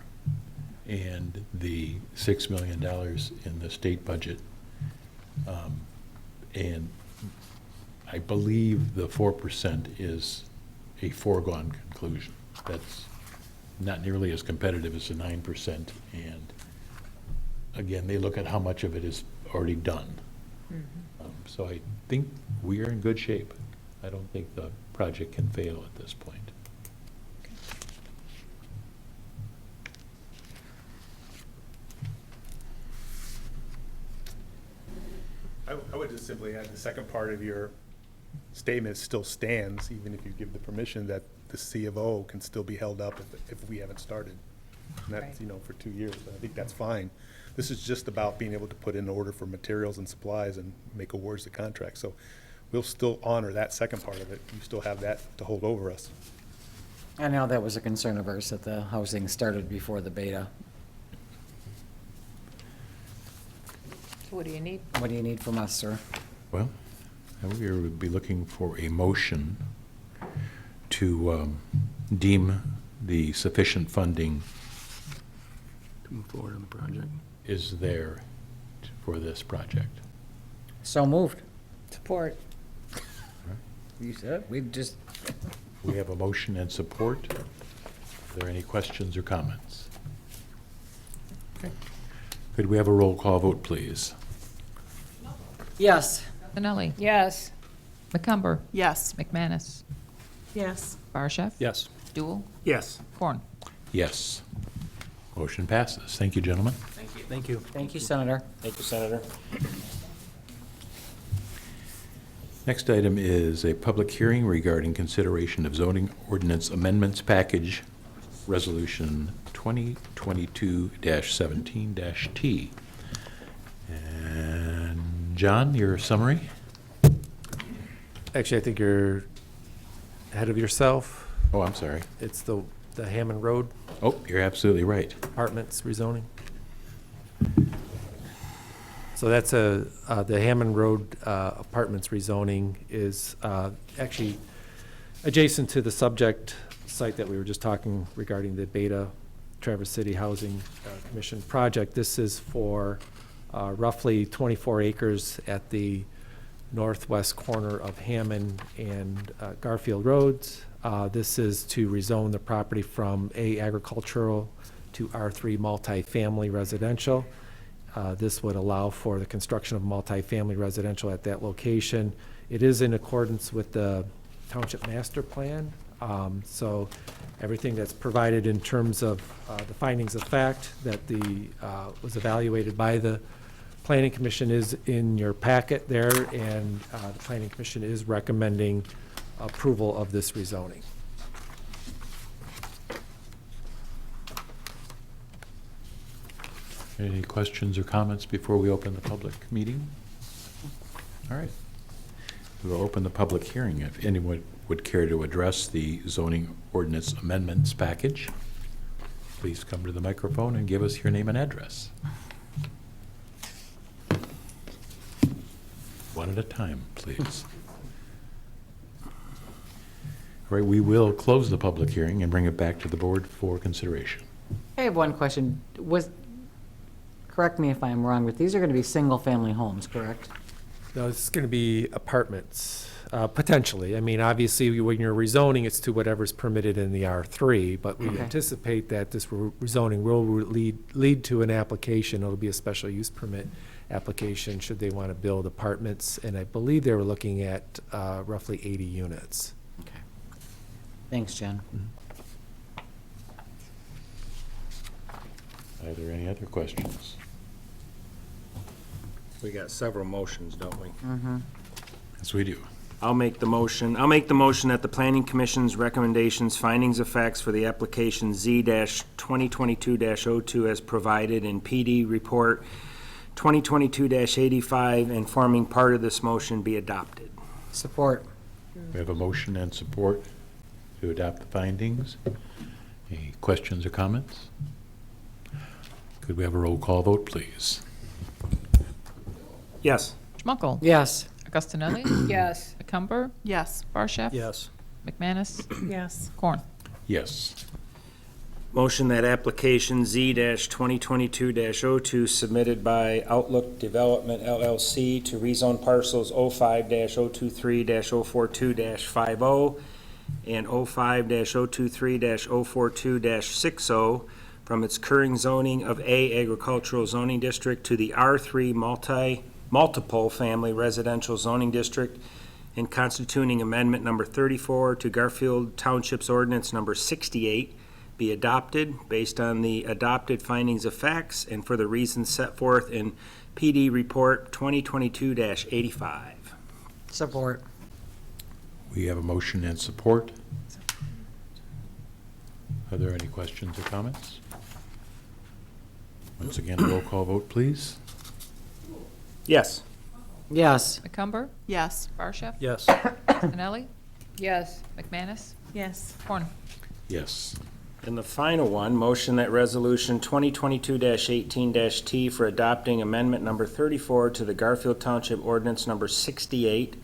Speaker 1: and the $6 million in the state budget, and I believe the 4% is a foregone conclusion. That's not nearly as competitive as the 9%. And again, they look at how much of it is already done. So I think we are in good shape. I don't think the project can fail at this point.
Speaker 13: I would just simply add the second part of your statement still stands, even if you give the permission that the C of O can still be held up if we haven't started. And that's, for 2 years. I think that's fine. This is just about being able to put in order for materials and supplies and make awards to contracts. So we'll still honor that second part of it. You still have that to hold over us.
Speaker 9: I know that was a concern of ours, that the housing started before the beta.
Speaker 2: So what do you need?
Speaker 9: What do you need from us, sir?
Speaker 1: Well, we would be looking for a motion to deem the sufficient funding
Speaker 8: To move forward on the project.
Speaker 1: is there for this project.
Speaker 9: So moved.
Speaker 2: Support.
Speaker 9: You said, we just,
Speaker 1: We have a motion and support. Are there any questions or comments? Okay. Could we have a roll call vote, please?
Speaker 9: yes.
Speaker 3: Benelli?
Speaker 2: Yes.
Speaker 3: McCumber?
Speaker 14: Yes.
Speaker 3: McManus?
Speaker 14: Yes.
Speaker 3: Barsha?
Speaker 4: Yes.
Speaker 3: Duel?
Speaker 11: Yes.
Speaker 3: Corn?
Speaker 1: Yes. Motion passes. Thank you, gentlemen.
Speaker 11: Thank you.
Speaker 9: Thank you, Senator.
Speaker 4: Thank you, Senator.
Speaker 1: Next item is a public hearing regarding consideration of zoning ordinance amendments package, Resolution 2022-17-T. And John, your summary?
Speaker 10: Actually, I think you're ahead of yourself.
Speaker 1: Oh, I'm sorry.
Speaker 10: It's the Hammond Road
Speaker 1: Oh, you're absolutely right.
Speaker 10: Apartments rezoning. So that's the Hammond Road Apartments rezoning is actually adjacent to the subject site that we were just talking regarding the Beta Traverse City Housing Commission project. This is for roughly 24 acres at the northwest corner of Hammond and Garfield Roads. This is to rezone the property from A agricultural to R3 multifamily residential. This would allow for the construction of multifamily residential at that location. It is in accordance with the Township Master Plan. So everything that's provided in terms of the findings of fact that was evaluated by the Planning Commission is in your packet there, and the Planning Commission is recommending approval of this rezoning.
Speaker 1: Any questions or comments before we open the public meeting? All right. We'll open the public hearing. If anyone would care to address the zoning ordinance amendments package, please come to the microphone and give us your name and address. One at a time, please. All right, we will close the public hearing and bring it back to the board for consideration.
Speaker 9: I have one question. Correct me if I'm wrong, but these are going to be single-family homes, correct?
Speaker 10: No, it's going to be apartments, potentially. I mean, obviously, when you're rezoning, it's to whatever's permitted in the R3, but we
Speaker 9: Okay.
Speaker 10: anticipate that this rezoning will lead to an application. It'll be a special use permit application should they want to build apartments, and I believe they were looking at roughly 80 units.
Speaker 9: Okay. Thanks, Jen.
Speaker 1: Are there any other questions?
Speaker 8: We got several motions, don't we?
Speaker 9: Mm-hmm.
Speaker 1: Yes, we do.
Speaker 8: I'll make the motion that the Planning Commission's recommendations, findings of facts for the application Z-2022-02 as provided in PD Report 2022-85 and forming part of this motion be adopted.
Speaker 9: Support.
Speaker 1: We have a motion and support to adopt the findings. Any questions or comments? Could we have a roll call vote, please?
Speaker 8: Yes.
Speaker 3: Schmuckel.
Speaker 9: Yes.
Speaker 3: Augustinelli.
Speaker 2: Yes.
Speaker 3: McCumber.
Speaker 2: Yes.
Speaker 3: Barshef.
Speaker 11: Yes.
Speaker 3: McManus.
Speaker 2: Yes.
Speaker 3: Corn.
Speaker 1: Yes.
Speaker 8: Motion that application Z-2022-02 submitted by Outlook Development LLC to rezone parcels 05-023-042-50 and 05-023-042-60 from its current zoning of A agricultural zoning district to the R3 multiple family residential zoning district and constituting amendment number 34 to Garfield Township's ordinance number 68 be adopted based on the adopted findings of facts and for the reasons set forth in PD Report 2022-85.
Speaker 9: Support.
Speaker 1: We have a motion and support. Are there any questions or comments? Once again, a roll call vote, please.
Speaker 8: Yes.
Speaker 9: Yes.
Speaker 3: McCumber.
Speaker 2: Yes.
Speaker 3: Barshef.
Speaker 11: Yes.
Speaker 3: Augustinelli.
Speaker 2: Yes.
Speaker 3: McManus.
Speaker 2: Yes.
Speaker 3: Corn.
Speaker 1: Yes.
Speaker 8: And the final one, motion that resolution 2022-18-T for adopting amendment number 34 to the Garfield Township ordinance number 68,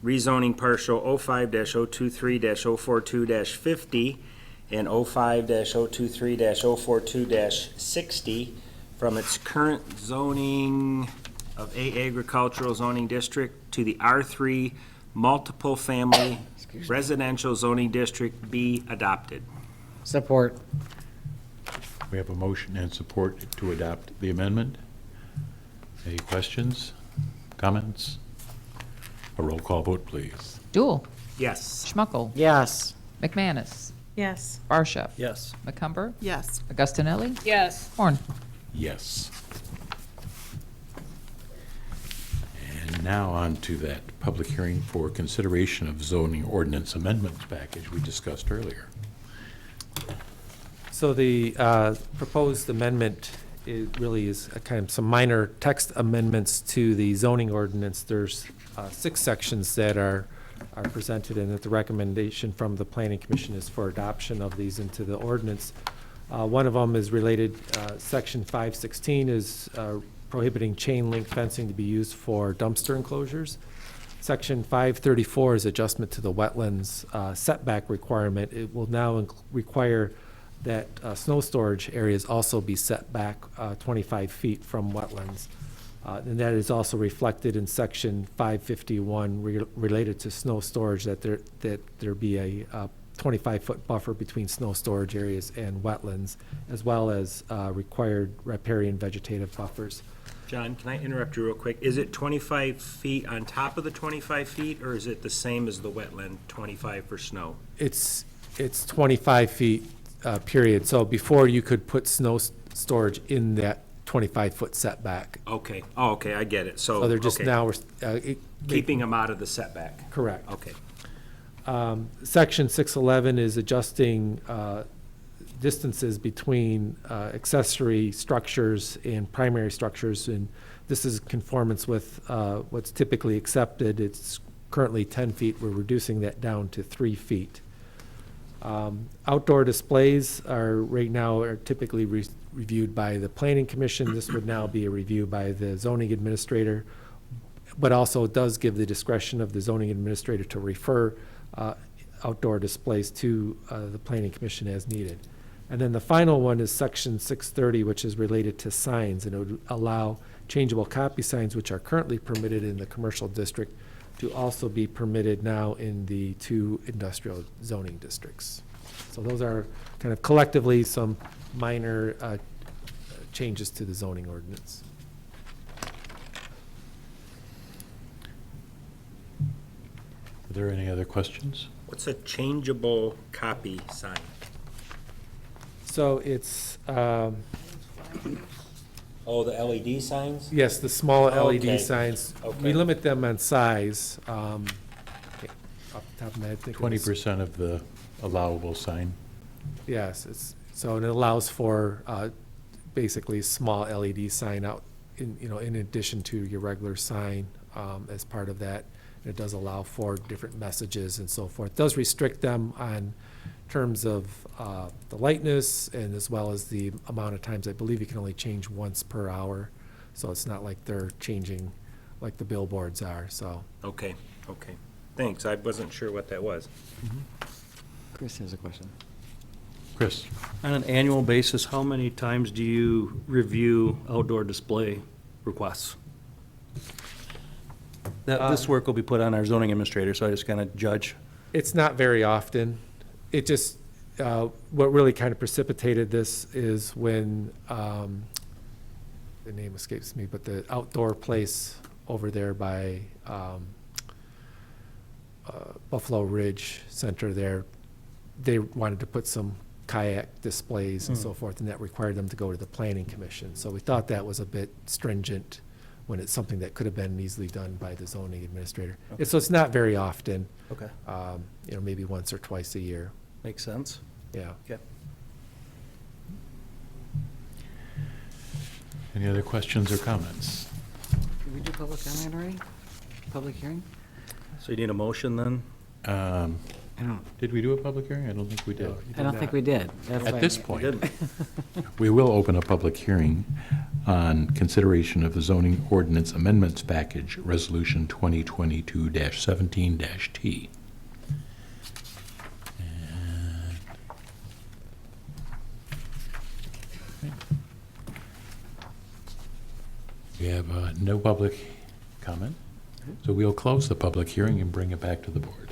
Speaker 8: rezoning partial 05-023-042-50 and 05-023-042-60 from its current zoning of A agricultural zoning district to the R3 multiple family residential zoning district be adopted.
Speaker 9: Support.
Speaker 1: We have a motion and support to adopt the amendment. Any questions, comments? A roll call vote, please.
Speaker 3: Dool.
Speaker 8: Yes.
Speaker 3: Schmuckel.
Speaker 9: Yes.
Speaker 3: McManus.
Speaker 2: Yes.
Speaker 3: Barshef.
Speaker 11: Yes.
Speaker 3: McCumber.
Speaker 2: Yes.
Speaker 3: Augustinelli.
Speaker 2: Yes.
Speaker 3: Corn.
Speaker 1: Yes. And now on to that public hearing for consideration of zoning ordinance amendments package we discussed earlier.
Speaker 10: So the proposed amendment really is a kind of some minor text amendments to the zoning ordinance. There's 6 sections that are are presented, and that the recommendation from the Planning Commission is for adoption of these into the ordinance. One of them is related, Section 516 is prohibiting chain link fencing to be used for dumpster enclosures. Section 534 is adjustment to the wetlands setback requirement. It will now require that snow storage areas also be set back 25 feet from wetlands. And that is also reflected in Section 551 related to snow storage, that there be a 25-foot buffer between snow storage areas and wetlands, as well as required riparian vegetative buffers.
Speaker 8: John, can I interrupt you real quick? Is it 25 feet on top of the 25 feet, or is it the same as the wetland, 25 for snow?
Speaker 10: It's 25 feet, period. So before you could put snow storage in that 25-foot setback.
Speaker 8: Okay, oh, okay, I get it, so.
Speaker 10: So they're just
Speaker 8: okay.
Speaker 10: now,
Speaker 8: Keeping them out of the setback.
Speaker 10: correct.
Speaker 8: Okay.
Speaker 10: Section 611 is adjusting distances between accessory structures and primary structures, and this is conformance with what's typically accepted. It's currently 10 feet. We're reducing that down to 3 feet. Outdoor displays right now are typically reviewed by the Planning Commission. This would now be a review by the zoning administrator, but also it does give the discretion of the zoning administrator to refer outdoor displays to the Planning Commission as needed. And then the final one is Section 630, which is related to signs, and it would allow changeable copy signs, which are currently permitted in the commercial district, to also be permitted now in the 2 industrial zoning districts. So those are kind of collectively some minor changes to the zoning ordinance.
Speaker 1: Are there any other questions?
Speaker 8: What's a changeable copy sign?
Speaker 10: So it's,
Speaker 8: Oh, the LED signs?
Speaker 10: yes, the small
Speaker 8: Okay.
Speaker 10: LED signs. We
Speaker 8: Okay.
Speaker 10: limit them on size. Okay, off the top of my head, I think it was-
Speaker 1: 20% of the allowable sign.
Speaker 10: Yes, so it allows for basically small LED sign out in addition to your regular sign as part of that. And it does allow for different messages and so forth. It does restrict them on terms of the lightness and as well as the amount of times. I believe you can only change once per hour. So it's not like they're changing like the billboards are, so.
Speaker 8: Okay, okay. Thanks, I wasn't sure what that was.
Speaker 11: Chris has a question.
Speaker 1: Chris?
Speaker 11: On an annual basis, how many times do you review outdoor display requests? This work will be put on our zoning administrator, so I just kind of judge.
Speaker 10: It's not very often. It just, what really kind of precipitated this is when, the name escapes me, but the outdoor place over there by Buffalo Ridge Center there, they wanted to put some kayak displays and so forth, and that required them to go to the Planning Commission. So we thought that was a bit stringent when it's something that could have been easily done by the zoning administrator.
Speaker 11: Okay.
Speaker 10: So it's not very often,
Speaker 11: Okay.
Speaker 10: Maybe once or twice a year,
Speaker 11: Makes sense.
Speaker 10: yeah.
Speaker 11: Okay.
Speaker 1: Any other questions or comments?
Speaker 9: Did we do public comment already? Public hearing?
Speaker 11: So you need a motion then?
Speaker 9: I don't,
Speaker 1: Did we do a public hearing? I don't think we did.
Speaker 9: I don't think we did. That's
Speaker 1: At
Speaker 9: why-
Speaker 1: this point, we will open a public hearing on consideration of the zoning ordinance amendments package, Resolution 2022-17-T. We have no public comment, so we'll close the public hearing and bring it back to the board.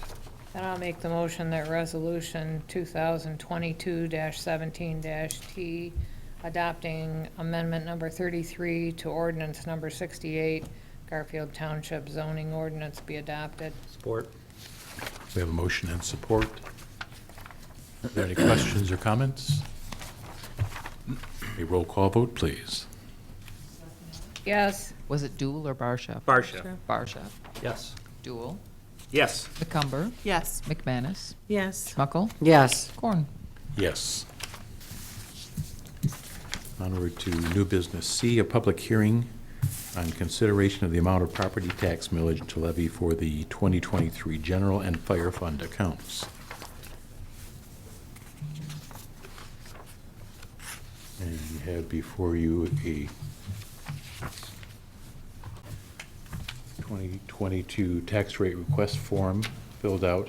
Speaker 2: And I'll make the motion that Resolution 2022-17-T, adopting amendment number 33 to ordinance number 68, Garfield Township zoning ordinance, be adopted.
Speaker 11: Support.
Speaker 1: We have a motion and support. Are there any questions or comments? A roll call vote, please.
Speaker 2: Yes.
Speaker 3: Was it Dual or Barsha?
Speaker 8: Barsha.
Speaker 3: Barsha.
Speaker 11: Yes.
Speaker 3: Dual.
Speaker 8: Yes.
Speaker 3: McCumber.
Speaker 2: Yes.
Speaker 3: McManus.
Speaker 2: Yes.
Speaker 3: Schmuckel.
Speaker 9: Yes.
Speaker 3: Corn.
Speaker 1: Yes. Onward to new business C, a public hearing on consideration of the amount of property tax millage to levy for the 2023 general and fire fund accounts. And you have before you a 2022 tax rate request form filled out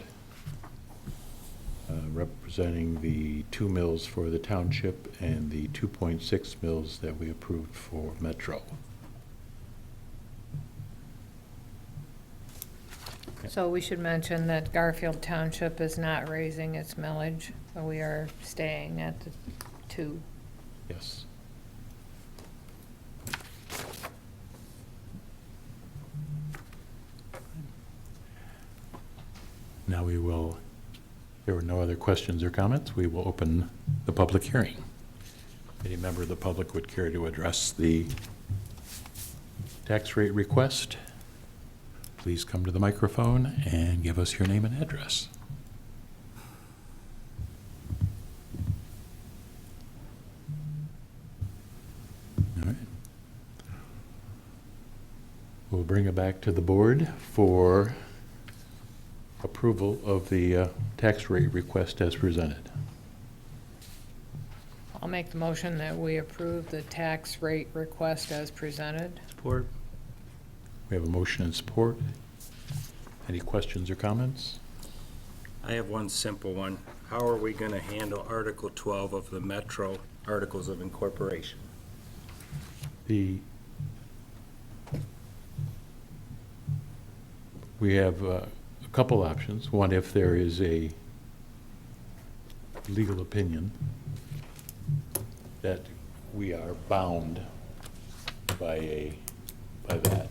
Speaker 1: representing the 2 mills for the township and the 2.6 mills that we approved for Metro.
Speaker 2: So we should mention that Garfield Township is not raising its millage, so we are staying at the 2.
Speaker 1: Yes. Now we will, if there were no other questions or comments, we will open the public hearing. Any member of the public would care to address the tax rate request, please come to the microphone and give us your name and address. All right. We'll bring it back to the board for approval of the tax rate request as presented.
Speaker 2: I'll make the motion that we approve the tax rate request as presented.
Speaker 11: Support.
Speaker 1: We have a motion and support. Any questions or comments?
Speaker 8: I have one simple one. How are we going to handle Article 12 of the Metro Articles of Incorporation?
Speaker 1: We have a couple options. One, if there is a legal opinion that we are bound by that,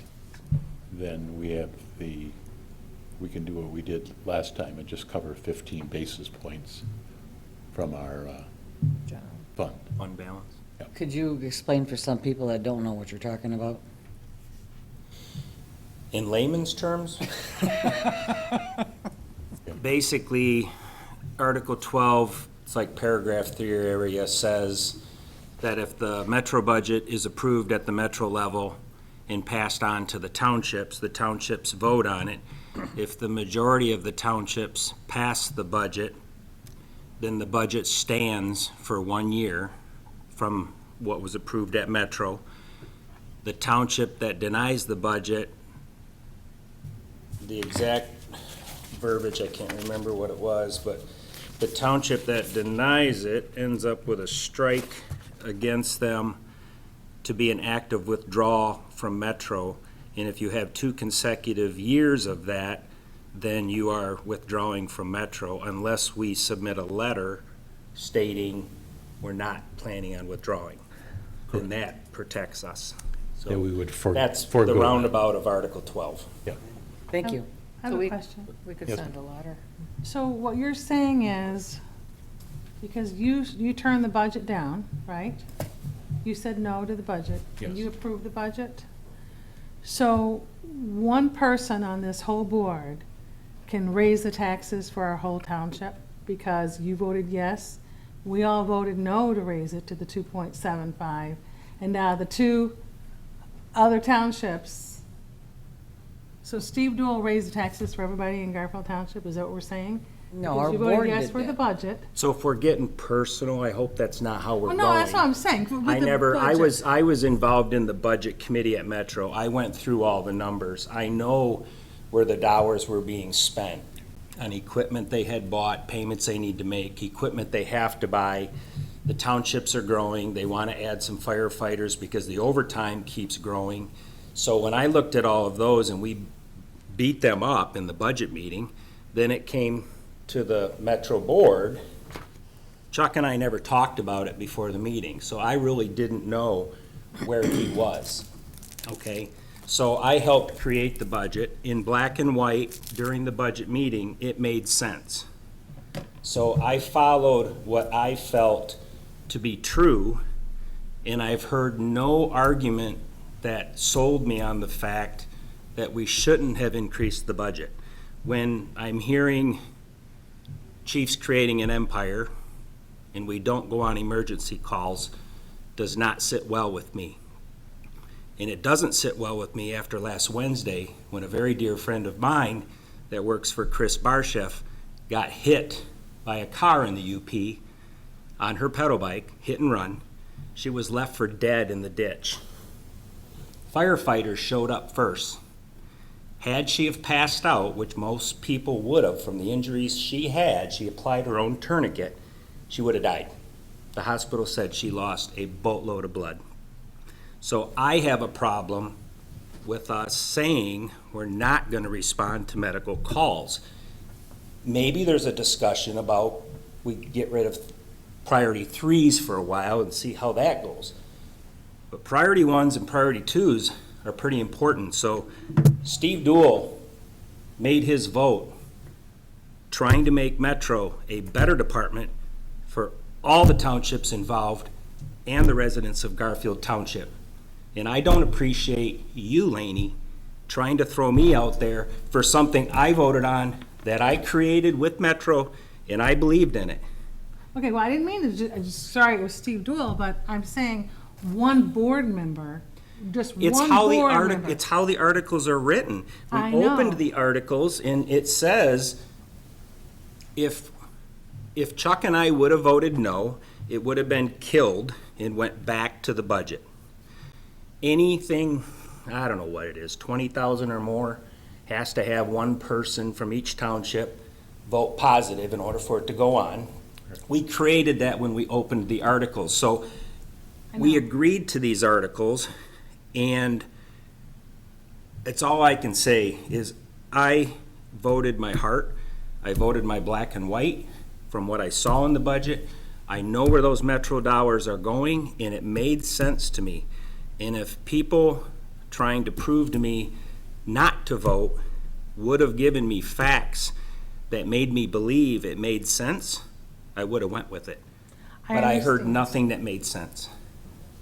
Speaker 1: then we can do what we did last time and just cover 15 basis points from our fund.
Speaker 8: Fund balance?
Speaker 9: Could you explain for some people that don't know what you're talking about?
Speaker 8: In layman's terms, basically, Article 12, it's like paragraph 3 area, says that if the Metro budget is approved at the Metro level and passed on to the townships vote on it. If the majority of the townships pass the budget, then the budget stands for 1 year from what was approved at Metro. The township that denies the budget, the exact verbiage, I can't remember what it was, but the township that denies it ends up with a strike against them to be an act of withdrawal from Metro. And if you have 2 consecutive years of that, then you are withdrawing from Metro unless we submit a letter stating we're not planning on withdrawing. Then that protects us. So
Speaker 1: That we would
Speaker 8: that's
Speaker 1: forego
Speaker 8: the
Speaker 1: that.
Speaker 8: roundabout of Article 12.
Speaker 1: Yeah.
Speaker 9: Thank you.
Speaker 14: I have
Speaker 2: So
Speaker 14: a question.
Speaker 2: We could
Speaker 1: Yes,
Speaker 2: send a letter.
Speaker 14: So what you're saying is, because you turned the budget down, right? You said no to the budget. And you
Speaker 1: Yes.
Speaker 14: approved the budget. So one person on this whole board can raise the taxes for our whole township because you voted yes. We all voted no to raise it to the 2.75. And now the 2 other townships. So Steve Duell raised the taxes for everybody in Garfield Township, is that what we're saying?
Speaker 9: No,
Speaker 14: Because
Speaker 9: our
Speaker 14: you voted
Speaker 9: board
Speaker 14: yes
Speaker 9: did
Speaker 14: for the
Speaker 9: that.
Speaker 14: budget.
Speaker 8: So if we're getting personal, I hope that's not how we're
Speaker 14: Well,
Speaker 8: going.
Speaker 14: no, that's what I'm saying. with
Speaker 8: I
Speaker 14: the
Speaker 8: never,
Speaker 14: budget.
Speaker 8: I was involved in the budget committee at Metro. I went through all the numbers. I know where the dollars were being spent on equipment they had bought, payments they need to make, equipment they have to buy. The townships are growing. They want to add some firefighters because the overtime keeps growing. So when I looked at all of those and we beat them up in the budget meeting, then it came to the Metro board. Chuck and I never talked about it before the meeting, so I really didn't know where he was, okay? So I helped create the budget. In black and white, during the budget meeting, it made sense. So I followed what I felt to be true, and I've heard no argument that sold me on the fact that we shouldn't have increased the budget. When I'm hearing chiefs creating an empire and we don't go on emergency calls, does not sit well with me. And it doesn't sit well with me after last Wednesday, when a very dear friend of mine that works for Chris Barchef got hit by a car in the UP on her pedal bike, hit and run. She was left for dead in the ditch. Firefighters showed up first. Had she have passed out, which most people would have from the injuries she had, she applied her own tourniquet, she would have died. The hospital said she lost a boatload of blood. So I have a problem with us saying we're not going to respond to medical calls. Maybe there's a discussion about we get rid of priority 3s for a while and see how that goes. But priority 1s and priority 2s are pretty important. So Steve Dool made his vote trying to make Metro a better department for all the townships involved and the residents of Garfield Township. And I don't appreciate you, Laney, trying to throw me out there for something I voted on that I created with Metro, and I believed in it.
Speaker 14: Okay, well, I didn't mean to, sorry, it was Steve Dool, but I'm saying one board member, just one board member.
Speaker 8: It's how the articles are written. We
Speaker 14: I know.
Speaker 8: opened the articles, and it says, if Chuck and I would have voted no, it would have been killed and went back to the budget. Anything, I don't know what it is, 20,000 or more, has to have one person from each township vote positive in order for it to go on. We created that when we opened the articles. So we agreed to these articles, and it's all I can say is I voted my heart. I voted my black and white from what I saw in the budget. I know where those Metro dollars are going, and it made sense to me. And if people trying to prove to me not to vote would have given me facts that made me believe it made sense, I would have went with it. But I heard
Speaker 14: understand.
Speaker 8: nothing that made sense.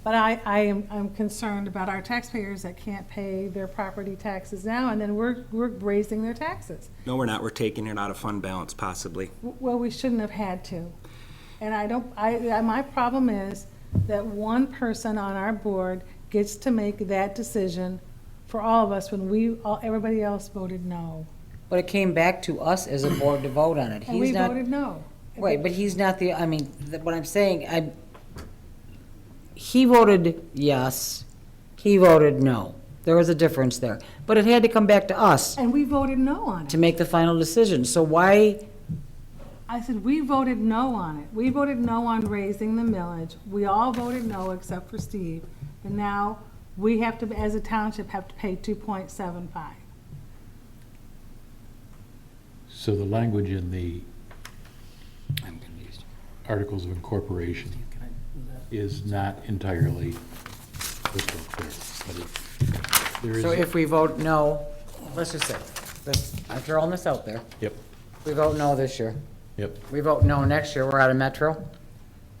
Speaker 14: But I'm concerned about our taxpayers that can't pay their property taxes now, and then we're raising their taxes.
Speaker 8: No, we're not. We're taking it out of fund balance, possibly.
Speaker 14: Well, we shouldn't have had to. And my problem is that one person on our board gets to make that decision for all of us when everybody else voted no.
Speaker 9: But it came back to us as a board to vote on it.
Speaker 14: And we voted no.
Speaker 9: Right, but he's not the, I mean, what I'm saying, he voted yes, he voted no. There was a difference there. But it had to come back to us
Speaker 14: And we voted no on
Speaker 9: to
Speaker 14: it.
Speaker 9: make the final decision. So why,
Speaker 14: I said, we voted no on it. We voted no on raising the millage. We all voted no except for Steve. And now we have to, as a township, have to pay 2.75.
Speaker 1: So the language in the Articles of Incorporation is not entirely crystal clear. But there is.
Speaker 9: so if we vote no, let's just say, I'm throwing this out there.
Speaker 1: Yep,
Speaker 9: We vote no this year.
Speaker 1: yep,
Speaker 9: We vote no next year, we're out of Metro.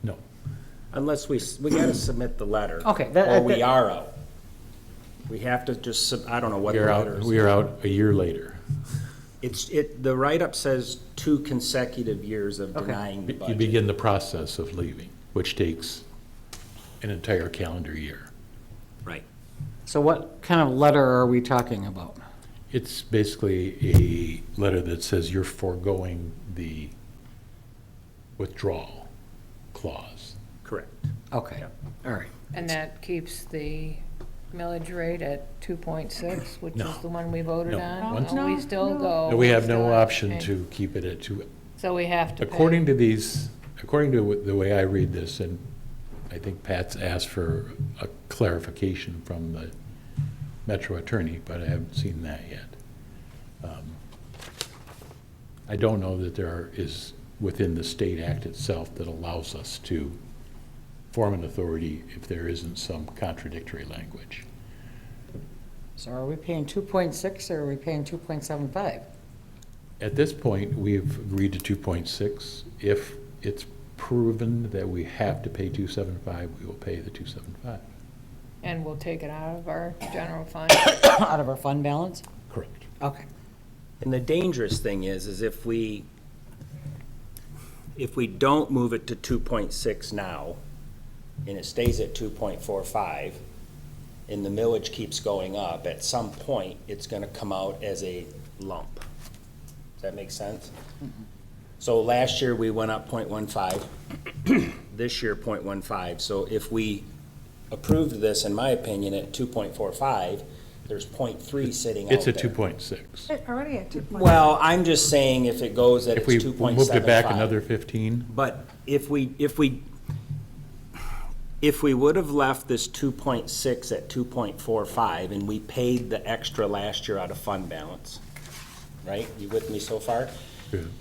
Speaker 1: no.
Speaker 8: Unless we gotta submit the letter.
Speaker 9: Okay,
Speaker 8: Or we are out. We have to just, I don't know what the letter is.
Speaker 1: We are out a year later.
Speaker 8: The write-up says 2 consecutive years of
Speaker 9: Okay.
Speaker 8: denying the
Speaker 1: You
Speaker 8: budget.
Speaker 1: begin the process of leaving, which takes an entire calendar year.
Speaker 8: Right.
Speaker 9: So what kind of letter are we talking about?
Speaker 1: It's basically a letter that says you're foregoing the withdrawal clause.
Speaker 8: Correct.
Speaker 9: Okay, all right.
Speaker 2: And that keeps the millage rate at 2.6, which
Speaker 1: No.
Speaker 2: is the one we voted
Speaker 1: No.
Speaker 2: on?
Speaker 1: Once-
Speaker 2: Oh, we still go.
Speaker 1: No, we have
Speaker 2: still
Speaker 1: no option
Speaker 2: pay.
Speaker 1: to keep it at 2.
Speaker 2: So we have to pay.
Speaker 1: According to the way I read this, and I think Pat's asked for a clarification from the Metro attorney, but I haven't seen that yet. I don't know that there is within the state act itself that allows us to form an authority if there isn't some contradictory language.
Speaker 9: So are we paying 2.6 or are we paying 2.75?
Speaker 1: At this point, we've agreed to 2.6. If it's proven that we have to pay 275, we will pay the 275.
Speaker 2: And we'll take it out of our general fund.
Speaker 9: Out of our fund balance?
Speaker 1: Correct.
Speaker 9: Okay.
Speaker 8: And the dangerous thing is if we don't move it to 2.6 now, and it stays at 2.45, and the millage keeps going up, at some point, it's gonna come out as a lump. Does that make sense? So last year, we went up 0.15. This year, 0.15. So if we approved this, in my opinion, at 2.45, there's 0.3 sitting out there.
Speaker 1: It's a 2.6.
Speaker 14: Already at 2.
Speaker 8: Well, I'm just saying if it goes at
Speaker 1: If
Speaker 8: its
Speaker 1: we
Speaker 8: 2.75.
Speaker 1: moved it back another 15,
Speaker 8: But if we would have left this 2.6 at 2.45 and we paid the extra last year out of fund balance, right? You with me so far?
Speaker 1: good.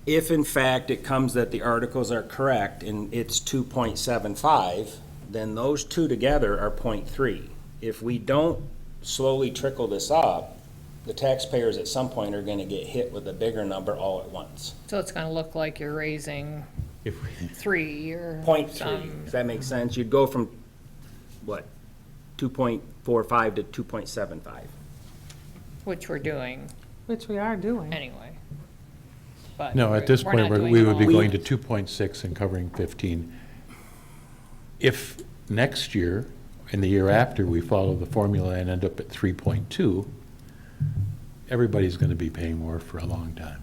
Speaker 8: If in fact it comes that the articles are correct and it's 2.75, then those two together are 0.3. If we don't slowly trickle this up, the taxpayers at some point are gonna get hit with a bigger number all at once.
Speaker 2: So it's gonna look like you're raising
Speaker 1: If we
Speaker 2: 3 or
Speaker 8: 0.3,
Speaker 2: some.
Speaker 8: does that make sense? You'd go from, what, 2.45 to 2.75.
Speaker 2: Which we're doing
Speaker 14: Which we are doing.
Speaker 2: anyway. But
Speaker 1: No, at this
Speaker 2: we're
Speaker 1: point,
Speaker 2: not doing
Speaker 1: we
Speaker 2: it
Speaker 1: would be
Speaker 2: all.
Speaker 1: going to 2.6 and covering 15. If next year and the year after, we follow the formula and end up at 3.2, everybody's going to be paying more for a long time.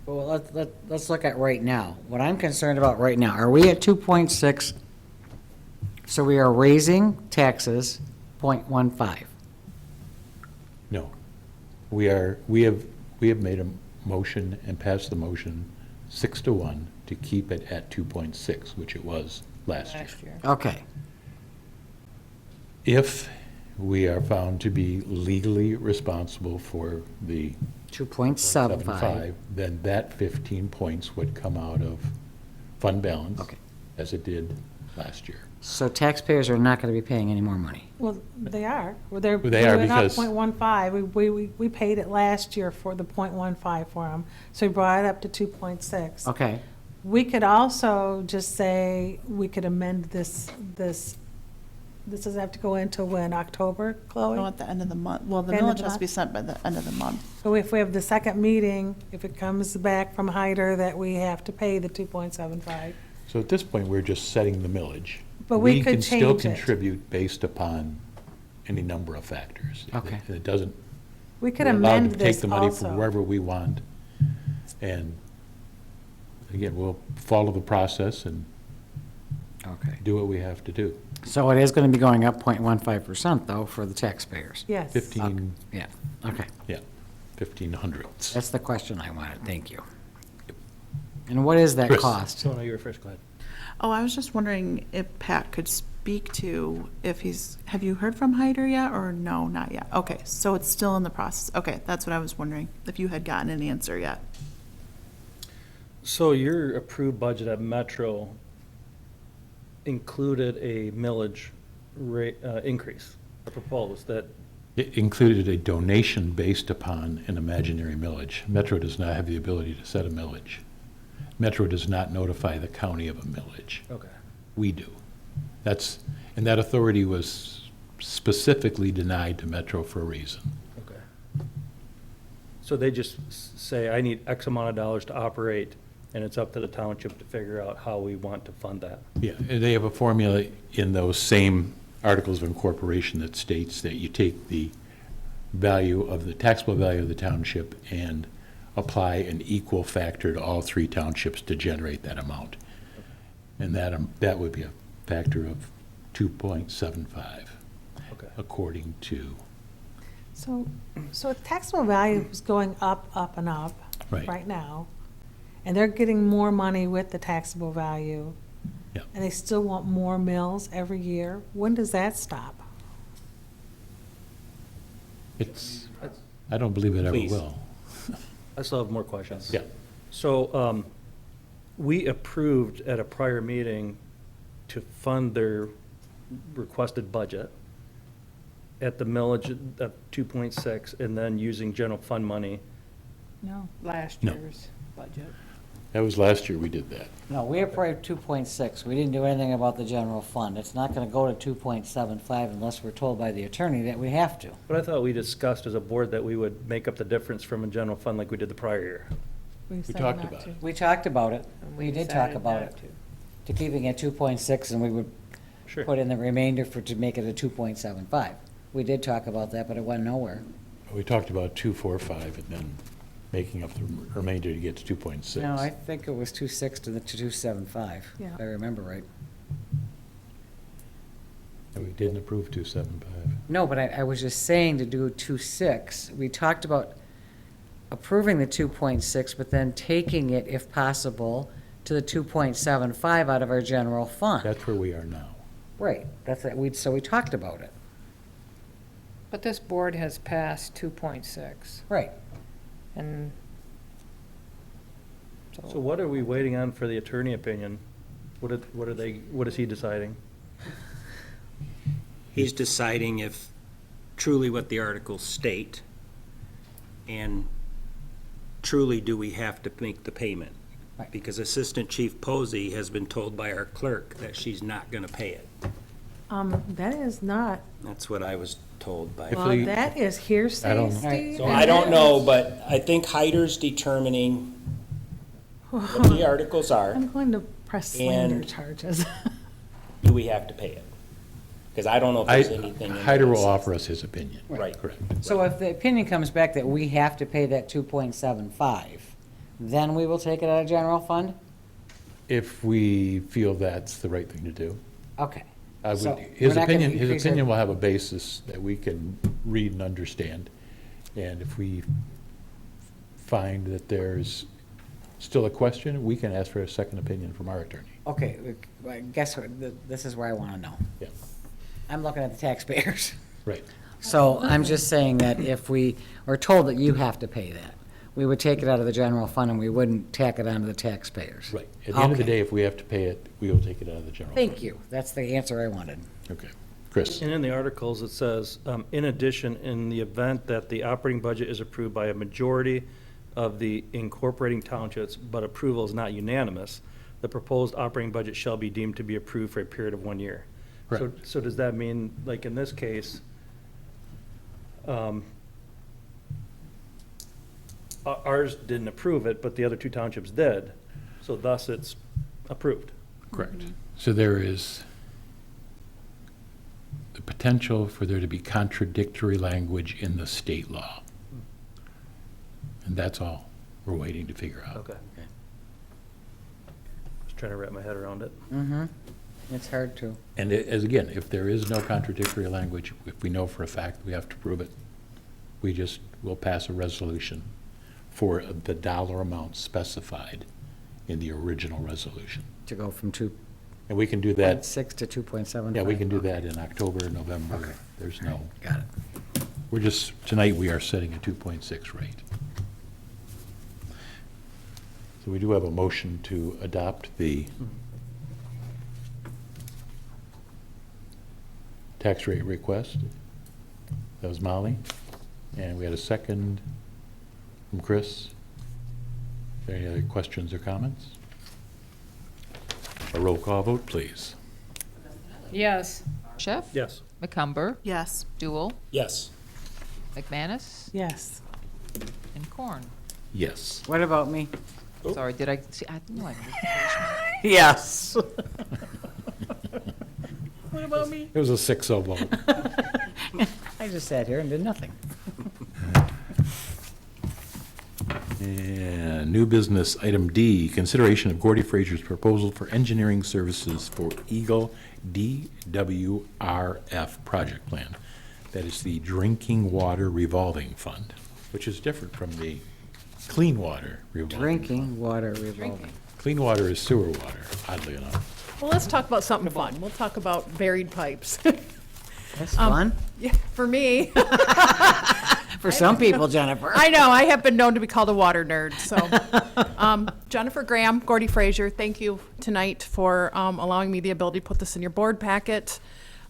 Speaker 9: Well, let's look at right now. What I'm concerned about right now, are we at 2.6? So we are raising taxes 0.15.
Speaker 1: No. We have made a motion and passed the motion 6-1 to keep it at 2.6, which it was last year.
Speaker 2: Last year.
Speaker 9: Okay.
Speaker 1: If we are found to be legally responsible for the
Speaker 9: 2.75.
Speaker 1: 7.5, then that 15 points would come out of fund balance,
Speaker 9: Okay.
Speaker 1: as it did last year.
Speaker 9: So taxpayers are not going to be paying any more money.
Speaker 14: Well, they are. Well, they're
Speaker 1: They are
Speaker 14: doing up
Speaker 1: because-
Speaker 14: 0.15. We paid it last year for the 0.15 for them, so we brought it up to 2.6.
Speaker 9: Okay.
Speaker 14: We could also just say, we could amend this doesn't have to go into when, October, Chloe?
Speaker 15: No, at the end of the month. Well, the
Speaker 14: End of
Speaker 15: millage
Speaker 14: the
Speaker 15: has to be
Speaker 14: month?
Speaker 15: sent by the end of the month.
Speaker 14: So if we have the second meeting, if it comes back from Hyder that we have to pay the 2.75.
Speaker 1: So at this point, we're just setting the millage.
Speaker 14: But we could
Speaker 1: can still
Speaker 14: change it.
Speaker 1: contribute based upon any number of factors.
Speaker 9: Okay.
Speaker 1: It doesn't,
Speaker 14: We could
Speaker 1: we're allowed
Speaker 14: amend
Speaker 1: to
Speaker 14: this
Speaker 1: take the money from
Speaker 14: also.
Speaker 1: wherever we want. And again, we'll follow the process and
Speaker 9: Okay.
Speaker 1: do what we have to do.
Speaker 9: So it is going to be going up 0.15% though for the taxpayers?
Speaker 14: Yes.
Speaker 1: 15,
Speaker 9: Yeah, okay.
Speaker 1: yeah, 15 hundredths.
Speaker 9: That's the question I wanted. Thank you. And what is that
Speaker 1: Chris.
Speaker 9: cost?
Speaker 11: So, no, you were first, go ahead.
Speaker 15: Oh, I was just wondering if Pat could speak to have you heard from Hyder yet, or no, not yet? Okay, so it's still in the process. Okay, that's what I was wondering, if you had gotten an answer yet.
Speaker 11: So your approved budget at Metro included a millage rate, increase, or proposed that,
Speaker 1: It included a donation based upon an imaginary millage. Metro does not have the ability to set a millage. Metro does not notify the county of a millage.
Speaker 11: okay.
Speaker 1: We do. And that authority was specifically denied to Metro for a reason.
Speaker 11: Okay. So they just say, I need X amount of dollars to operate, and it's up to the township to figure out how we want to fund that.
Speaker 1: Yeah, and they have a formula in those same articles of incorporation that states that you take the value of the taxable value of the township and apply an equal factor to all three townships to generate that amount. And that would be a factor of 2.75,
Speaker 11: Okay.
Speaker 1: according to,
Speaker 14: So taxable value is going up, and up
Speaker 1: Right.
Speaker 14: right now, and they're getting more money with the taxable value.
Speaker 1: Yeah.
Speaker 14: And they still want more mills every year. When does that stop?
Speaker 1: I don't believe it ever
Speaker 8: Please.
Speaker 1: will.
Speaker 11: I still have more questions.
Speaker 1: Yeah.
Speaker 11: So, we approved at a prior meeting to fund their requested budget at the millage of 2.6, and then using general fund money.
Speaker 14: No.
Speaker 2: Last
Speaker 1: No.
Speaker 2: year's budget.
Speaker 1: That was last year we did that.
Speaker 9: No, we approved 2.6. We didn't do anything about the general fund. It's not going to go to 2.75 unless we're told by the attorney that we have to.
Speaker 11: But I thought we discussed as a board that we would make up the difference from a general fund like we did the prior year.
Speaker 14: We said
Speaker 1: talked
Speaker 14: not
Speaker 1: about
Speaker 14: to.
Speaker 1: it.
Speaker 9: We talked about it.
Speaker 2: And
Speaker 9: We did
Speaker 2: decided
Speaker 9: talk about
Speaker 2: not
Speaker 9: it.
Speaker 2: to.
Speaker 9: To keeping it 2.6, and we would
Speaker 4: Sure.
Speaker 9: put in the remainder to make it a 2.75. We did talk about that, but it went nowhere.
Speaker 1: We talked about 245 and then making up the remainder to get to 2.6.
Speaker 9: No, I think it was 2.6 to the 2.75,
Speaker 14: Yeah.
Speaker 9: if I remember right.
Speaker 1: And we didn't approve 275.
Speaker 9: No, but I was just saying to do 2.6. We talked about approving the 2.6, but then taking it, if possible, to the 2.75 out of our general fund.
Speaker 1: That's where we are now.
Speaker 9: Right, that's it, so we talked about it.
Speaker 2: But this board has passed 2.6,
Speaker 9: Right.
Speaker 2: and
Speaker 11: So what are we waiting on for the attorney opinion? What is he deciding?
Speaker 8: He's deciding if truly what the articles state, and truly do we have to make the payment?
Speaker 9: Right.
Speaker 8: Because Assistant Chief Posey has been told by our clerk that she's not gonna pay it.
Speaker 14: That is not,
Speaker 8: That's what I was told by.
Speaker 14: well, that is
Speaker 1: I
Speaker 14: hearsay,
Speaker 1: don't know.
Speaker 14: Steve.
Speaker 8: So I don't know, but I think Hyder's determining what the articles are.
Speaker 14: I'm going to press slander
Speaker 8: And-
Speaker 14: charges.
Speaker 8: Do we have to pay it? Because I don't know if there's anything. in
Speaker 1: Hyder
Speaker 8: there
Speaker 1: will
Speaker 8: that says-
Speaker 1: offer us his opinion.
Speaker 8: Right.
Speaker 1: Correct.
Speaker 9: So if the opinion comes back that we have to pay that 2.75, then we will take it out of general fund?
Speaker 1: If we feel that's the right thing to do.
Speaker 9: Okay.
Speaker 1: I
Speaker 9: So
Speaker 1: would,
Speaker 9: we're
Speaker 1: his
Speaker 9: not gonna
Speaker 1: opinion, his
Speaker 9: increase our-
Speaker 1: opinion will have a basis that we can read and understand. And if we find that there's still a question, we can ask for a second opinion from our attorney.
Speaker 9: Okay, guess what, this is where I want to know.
Speaker 1: Yeah,
Speaker 9: I'm looking at the taxpayers.
Speaker 1: right.
Speaker 9: So I'm just saying that if we are told that you have to pay that, we would take it out of the general fund and we wouldn't tack it onto the taxpayers.
Speaker 1: Right. At the end of the
Speaker 9: Okay.
Speaker 1: day, if we have to pay it, we will take it out of the general fund.
Speaker 9: Thank you. That's the answer I wanted.
Speaker 1: Okay. Chris?
Speaker 11: And in the articles, it says, in addition, in the event that the operating budget is approved by a majority of the incorporating townships, but approval is not unanimous, the proposed operating budget shall be deemed to be approved for a period of 1 year.
Speaker 1: Correct.
Speaker 11: So does that mean, like in this case, ours didn't approve it, but the other two townships did, so thus it's approved?
Speaker 1: Correct. So there is the potential for there to be contradictory language in the state law. And that's all we're waiting to figure out.
Speaker 11: Okay. Just trying to wrap my head around it.
Speaker 9: Mm-hmm. It's hard to.
Speaker 1: And as again, if there is no contradictory language, if we know for a fact we have to prove it, we just will pass a resolution for the dollar amount specified in the original resolution.
Speaker 9: To go from 2.6
Speaker 1: And we can do that,
Speaker 9: to 2.75?
Speaker 1: yeah, we can do that in October, November. There's no,
Speaker 9: Got it.
Speaker 1: we're just, tonight we are setting a 2.6 rate. So we do have a motion to adopt the tax rate request. That was Molly. And we had a second from Chris. Are there any other questions or comments? A roll call vote, please.
Speaker 2: yes.
Speaker 3: Chef?
Speaker 11: Yes.
Speaker 3: McCumber?
Speaker 15: Yes.
Speaker 3: Dool?
Speaker 8: Yes.
Speaker 3: McManus?
Speaker 14: Yes.
Speaker 3: And Corn?
Speaker 1: Yes.
Speaker 9: What about me?
Speaker 3: Sorry, did I, see, I knew I missed the
Speaker 9: Yes.
Speaker 14: What about me?
Speaker 1: It was a 6-0 vote.
Speaker 9: I just sat here and did nothing.
Speaker 1: And new business, item D, consideration of Gordy Frazier's proposal for engineering services for Eagle DWRF project plan. That is the Drinking Water Revolving Fund, which is different from the Clean Water Revolving.
Speaker 9: Drinking water revolving.
Speaker 1: Clean water is sewer water, oddly enough.
Speaker 16: Well, let's talk about something fun. We'll talk about buried pipes.
Speaker 9: That's fun.
Speaker 16: Yeah, for me.
Speaker 9: For some people, Jennifer.
Speaker 16: I know, I have been known to be called a water nerd, so. Jennifer Graham, Gordy Frazier, thank you tonight for allowing me the ability to put this in your board packet.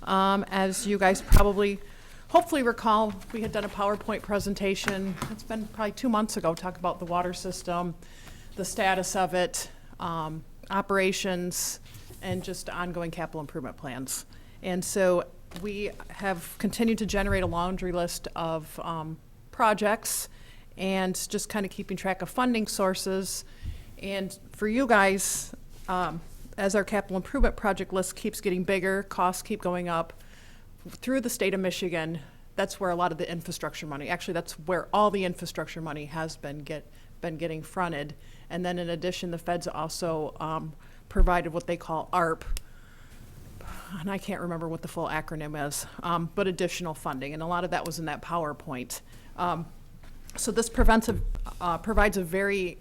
Speaker 16: As you guys probably, hopefully recall, we had done a PowerPoint presentation, it's been probably 2 months ago, talk about the water system, the status of it, operations, and just ongoing capital improvement plans. And so we have continued to generate a laundry list of projects and just kind of keeping track of funding sources. And for you guys, as our capital improvement project list keeps getting bigger, costs keep going up, through the state of Michigan, that's where a lot of the infrastructure money, actually, that's where all the infrastructure money has been getting fronted. And then in addition, the feds also provided what they call ARP, and I can't remember what the full acronym is, but additional funding, and a lot of that was in that PowerPoint. So this provides a very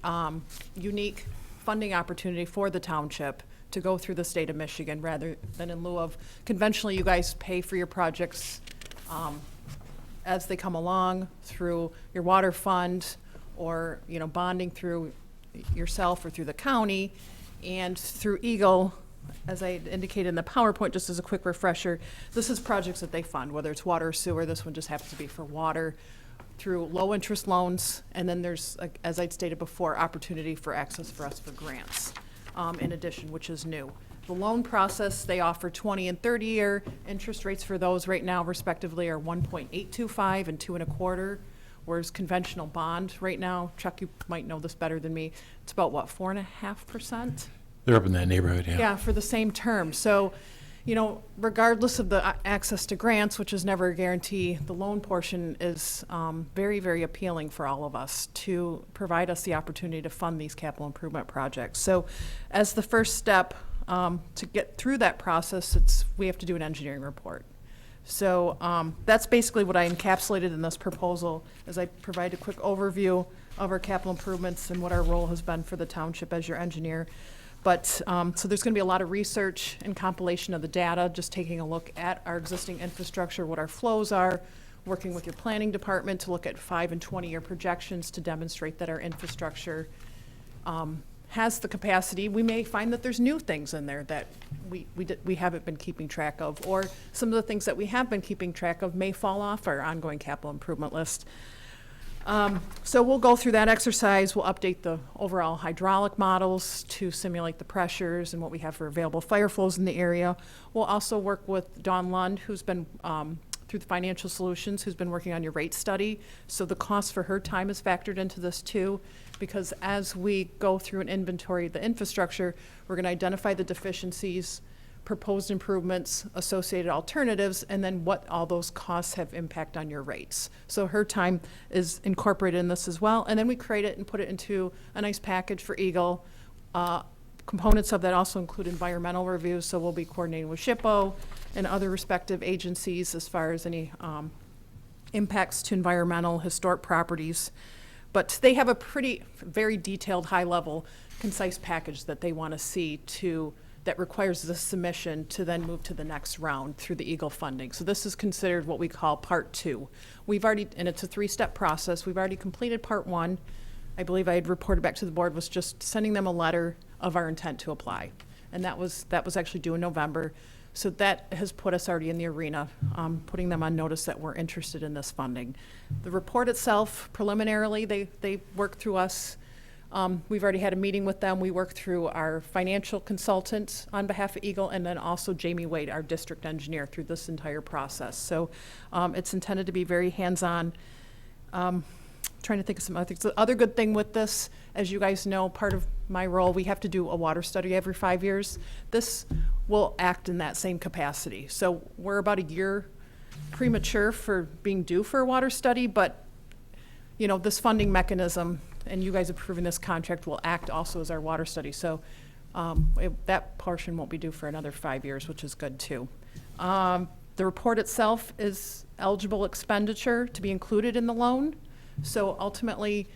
Speaker 16: unique funding opportunity for the township to go through the state of Michigan rather than in lieu of, conventionally, you guys pay for your projects as they come along through your water fund or, you know, bonding through yourself or through the county, and through Eagle, as I indicated in the PowerPoint, just as a quick refresher, this is projects that they fund, whether it's water or sewer. This one just happens to be for water, through low interest loans, and then there's, as I'd stated before, opportunity for access for us for grants in addition, which is new. The loan process, they offer 20 and 30-year interest rates for those right now respectively are 1.825 and 2.25, whereas conventional bond right now, Chuck, you might know this better than me, it's about what, 4.5%?
Speaker 1: They're up in that neighborhood, yeah.
Speaker 16: Yeah, for the same term. So, you know, regardless of the access to grants, which is never a guarantee, the loan portion is very, very appealing for all of us to provide us the opportunity to fund these capital improvement projects. So as the first step to get through that process, we have to do an engineering report. So that's basically what I encapsulated in this proposal, as I provide a quick overview of our capital improvements and what our role has been for the township as your engineer. But, so there's going to be a lot of research and compilation of the data, just taking a look at our existing infrastructure, what our flows are, working with your planning department to look at 5 and 20-year projections to demonstrate that our infrastructure has the capacity. We may find that there's new things in there that we haven't been keeping track of, or some of the things that we have been keeping track of may fall off our ongoing capital improvement list. So we'll go through that exercise. We'll update the overall hydraulic models to simulate the pressures and what we have for available fire flows in the area. We'll also work with Dawn Lund, who's been through the Financial Solutions, who's been working on your rate study. So the cost for her time is factored into this too, because as we go through an inventory of the infrastructure, we're going to identify the deficiencies, proposed improvements, associated alternatives, and then what all those costs have impact on your rates. So her time is incorporated in this as well. And then we create it and put it into a nice package for Eagle. Components of that also include environmental reviews, so we'll be coordinating with SHPO and other respective agencies as far as any impacts to environmental, historic properties. But they have a very detailed, high-level, concise package that they want to see that requires the submission to then move to the next round through the Eagle funding. So this is considered what we call Part 2. And it's a 3-step process. We've already completed Part 1. I believe I had reported back to the board was just sending them a letter of our intent to apply. And that was actually due in November. So that has put us already in the arena, putting them on notice that we're interested in this funding. The report itself, preliminarily, they worked through us. We've already had a meeting with them. We work through our financial consultant on behalf of Eagle, and then also Jamie Wade, our district engineer, through this entire process. So it's intended to be very hands-on. Trying to think of some other things. The other good thing with this, as you guys know, part of my role, we have to do a water study every 5 years. This will act in that same capacity. So we're about a year premature for being due for a water study, but you know, this funding mechanism and you guys approving this contract will act also as our water study. So that portion won't be due for another 5 years, which is good too. The report itself is eligible expenditure to be included in the loan. So ultimately,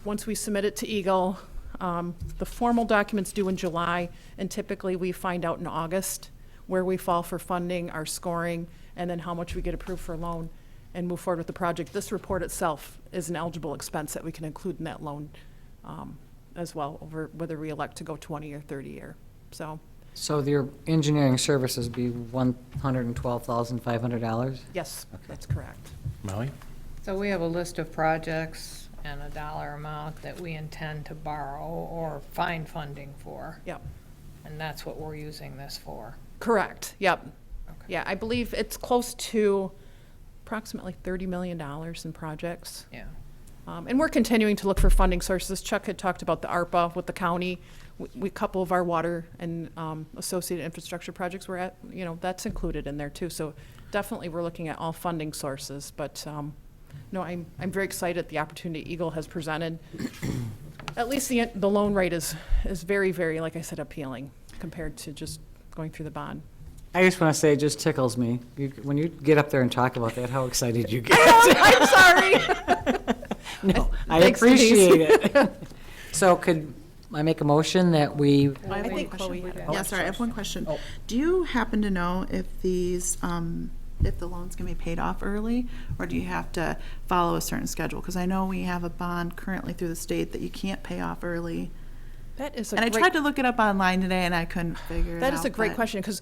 Speaker 16: once we submit it to Eagle, the formal document's due in July, and typically we find out in August where we fall for funding, our scoring, and then how much we get approved for a loan and move forward with the project. This report itself is an eligible expense that we can include in that loan as well, over whether we elect to go 20 or 30 year. So
Speaker 9: your engineering services be $112,500?
Speaker 16: yes, that's correct.
Speaker 1: Molly?
Speaker 2: So we have a list of projects and a dollar amount that we intend to borrow or find funding for.
Speaker 16: Yep.
Speaker 2: And that's what we're using this for.
Speaker 16: Correct. Yep.
Speaker 2: Okay.
Speaker 16: Yeah, I believe it's close to approximately $30 million in projects.
Speaker 2: Yeah.
Speaker 16: And we're continuing to look for funding sources. Chuck had talked about the ARPA with the county. a couple of our water and associated infrastructure projects were at, that's included in there too. So definitely we're looking at all funding sources, but no, I'm very excited at the opportunity Eagle has presented. At least the loan rate is very, very, like I said, appealing compared to just going through the bond.
Speaker 9: I just want to say, it just tickles me. When you get up there and talk about that, how excited you get.
Speaker 16: I'm sorry.
Speaker 9: No, I
Speaker 16: Thanks,
Speaker 9: appreciate
Speaker 16: Denise.
Speaker 9: it. So could I make a motion that we,
Speaker 15: I have one
Speaker 16: think
Speaker 15: question.
Speaker 16: Chloe had
Speaker 15: Yeah, sorry, I have one question.
Speaker 9: Oh.
Speaker 15: Do you happen to know if these, if the loans can be paid off early, or do you have to follow a certain schedule? Because I know we have a bond currently through the state that you can't pay off early.
Speaker 16: That is a
Speaker 15: And I
Speaker 16: great
Speaker 15: tried to look it up online today and I couldn't figure it out.
Speaker 16: That is a great
Speaker 15: but-
Speaker 16: question, because,